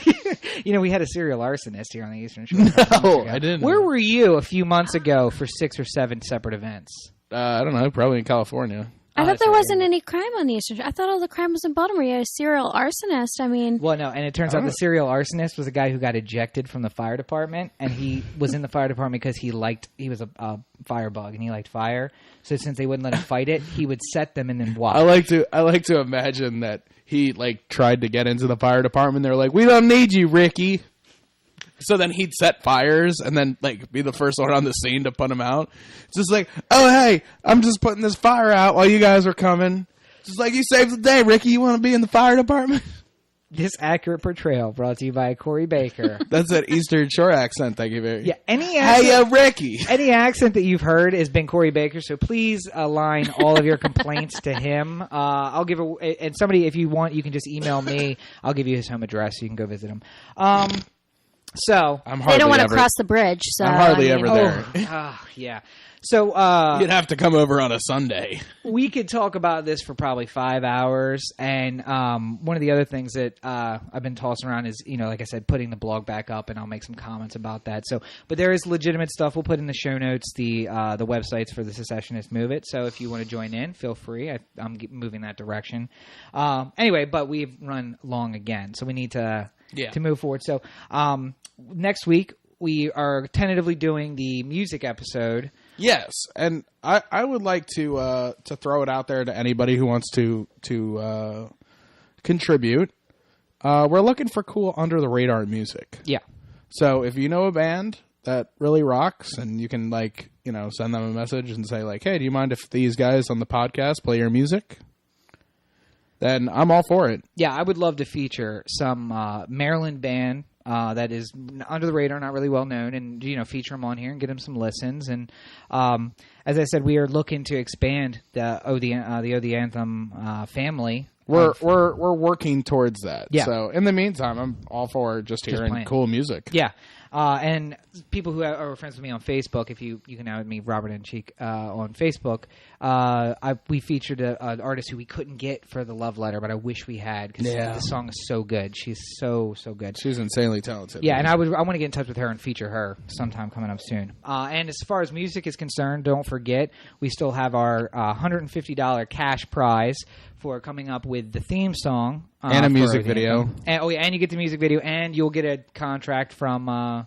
We had a serial arsonist here on the Eastern Shore. No, I didn't. Where were you a few months ago for 6 or 7 separate events? I don't know. Probably in California. I thought there wasn't any crime on the Eastern Shore. I thought all the crime was in Baltimore. You had a serial arsonist. I mean... Well, no, and it turns out the serial arsonist was a guy who got ejected from the fire department, and he was in the fire department because he was a firebug, and he liked fire. So since they wouldn't let him fight it, he would set them and then walk. I like to imagine that he, tried to get into the fire department. They're like, we don't need you, Ricky. So then he'd set fires and then, be the first one on the scene to put him out. It's just like, oh, hey, I'm just putting this fire out while you guys are coming. Just like, you saved the day, Ricky. You want to be in the fire department? This accurate portrayal brought to you by Cory Baker. That's that Eastern Shore accent. Thank you very much. Yeah, hey, Ricky. Any accent that you've heard has been Cory Baker, so please align all of your complaints to him. I'll give and somebody, if you want, you can just email me. I'll give you his home address so you can go visit him. So they don't want to cross the bridge. So I'm hardly ever there. Yeah. So you'd have to come over on a Sunday. We could talk about this for probably 5 hours. And one of the other things that I've been tossing around is, like I said, putting the blog back up, and I'll make some comments about that. So, but there is legitimate stuff. We'll put in the show notes the websites for the Secessionist Move It. So if you want to join in, feel free. I'm moving that direction. Anyway, but we've run long again, so we need to move forward. So next week we are tentatively doing the music episode. Yes, and I would like to throw it out there to anybody who wants to contribute. We're looking for cool under the radar music. Yeah. So if you know a band that really rocks, and you can send them a message and say hey, do you mind if these guys on the podcast play your music? Then I'm all for it. Yeah, I would love to feature some Maryland band that is under the radar, not really well known, and feature them on here and get them some listens. And as I said, we are looking to expand the Anthem family. We're working towards that. Yeah. So in the meantime, I'm all for just hearing cool music. Yeah. And people who are friends with me on Facebook, if you can add me, Robert and Cheek, on Facebook, we featured an artist who we couldn't get for the love letter, but I wish we had, because the song is so good. She's so good. She's insanely talented. Yeah, and I want to get in touch with her and feature her sometime coming up soon. And as far as music is concerned, don't forget, we still have our $150 cash prize for coming up with the theme song. And a music video. And you get the music video, and you'll get a contract from... a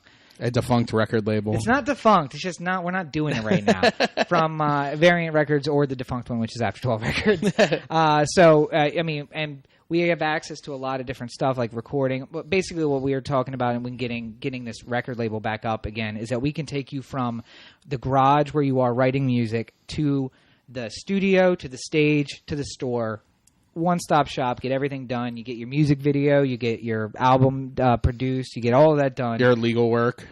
defunct record label. It's not defunct. It's just we're not doing it right now. From Variant Records, or the defunct one, which is After 12 Records. And we have access to a lot of different stuff, like recording. But basically what we are talking about, and when getting this record label back up again, is that we can take you from the garage where you are writing music to the studio, to the stage, to the store. One-stop shop, get everything done. You get your music video, you get your album produced, you get all of that done. Your legal work,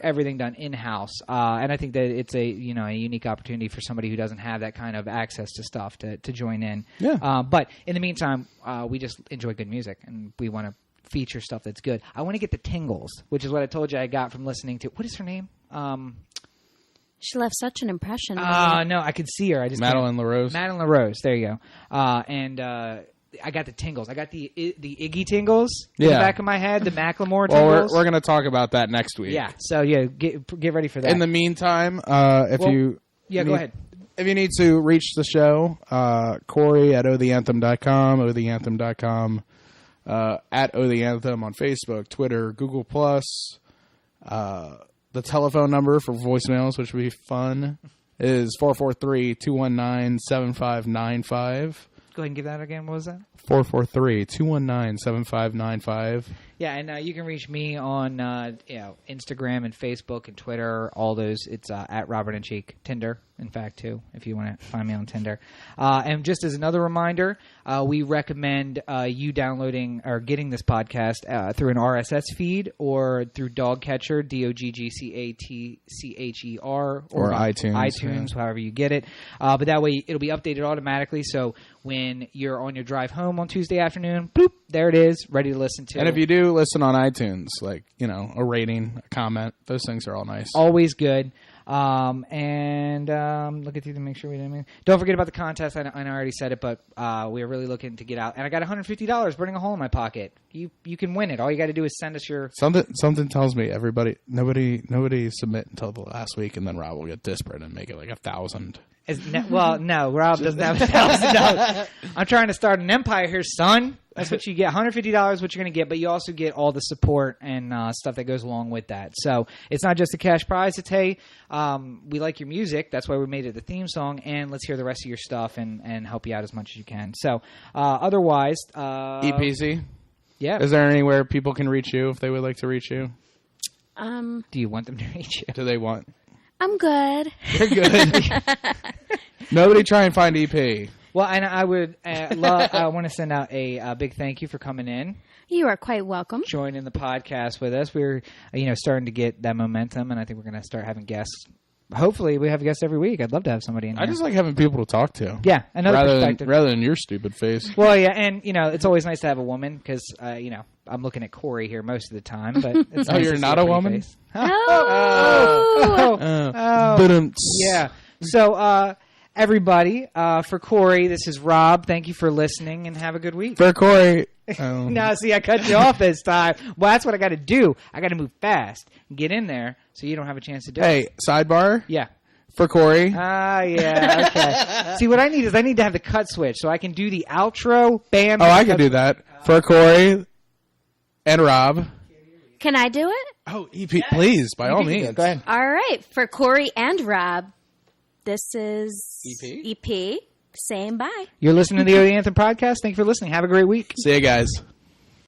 everything done in-house. And I think that it's a unique opportunity for somebody who doesn't have that kind of access to stuff to join in. Yeah. But in the meantime, we just enjoy good music, and we want to feature stuff that's good. I want to get the tingles, which is what I told you I got from listening to. What is her name? She left such an impression. No, I could see her. I just Madeline LaRose. Madeline LaRose. There you go. I got the tingles. I got the Iggy tingles in the back of my head. The Macklemore tingles. Well, we're going to talk about that next week. Yeah. So get ready for that. In the meantime, go ahead. If you need to reach the show, Cory at otheanthem.com, otheanthem.com, at otheanthem on Facebook, Twitter, Google+. The telephone number for voicemails, which would be fun, is 443-219-7595. Go ahead and give that again. What was that? 443-219-7595. Yeah, and you can reach me on Instagram and Facebook and Twitter, all those. It's at Robert and Cheek. Tinder, in fact, too, if you want to find me on Tinder. And just as another reminder, we recommend you downloading or getting this podcast through an RSS feed or through Dogcatcher, DOGGCATCHER, or iTunes, however you get it. But that way it'll be updated automatically, so when you're on your drive home on Tuesday afternoon, bloop, there it is, ready to listen to. And if you do listen on iTunes, a rating, a comment, those things are all nice. Always good. And looking through to make sure we didn't. Don't forget about the contest. I know I already said it, but we are really looking to get out. And I got $150 burning a hole in my pocket. You can win it. All you got to do is send us your something tells me nobody submit until the last week, and then Rob will get desperate and make it like 1,000. No, Rob doesn't have $1,000. I'm trying to start an empire here, son. That's what you get. $150, what you're going to get, but you also get all the support and stuff that goes along with that. So it's not just a cash prize. It's, hey, we like your music. That's why we made it the theme song, and let's hear the rest of your stuff and help you out as much as you can. So otherwise... EPC? Yeah. Is there anywhere people can reach you if they would like to reach you? Do you want them to reach you? Do they want... I'm good. You're good. Nobody try and find EP. Well, and I would I want to send out a big thank you for coming in. You are quite welcome. Joining the podcast with us. We're starting to get that momentum, and I think we're going to start having guests. Hopefully, we have guests every week. I'd love to have somebody in here. I just like having people to talk to. Yeah, another perspective. Rather than your stupid face. Well, yeah, and it's always nice to have a woman because I'm looking at Cory here most of the time. But it's nice you're not a woman? Huh? Oh. Yeah. So, everybody, for Cory, this is Rob. Thank you for listening, and have a good week. For Cory. No, see, I cut you off this time. Well, that's what I got to do. I got to move fast, get in there, so you don't have a chance to do it. Hey, sidebar? Yeah. For Cory. Yeah, okay. See, what I need to have the cut switch so I can do the outro, bam. Oh, I can do that. For Cory and Rob. Can I do it? Oh, EP, please, by all means. Go ahead. All right. For Cory and Rob, this is EP. EP. Saying bye. You're listening to the Anthem podcast. Thank you for listening. Have a great week. See you guys.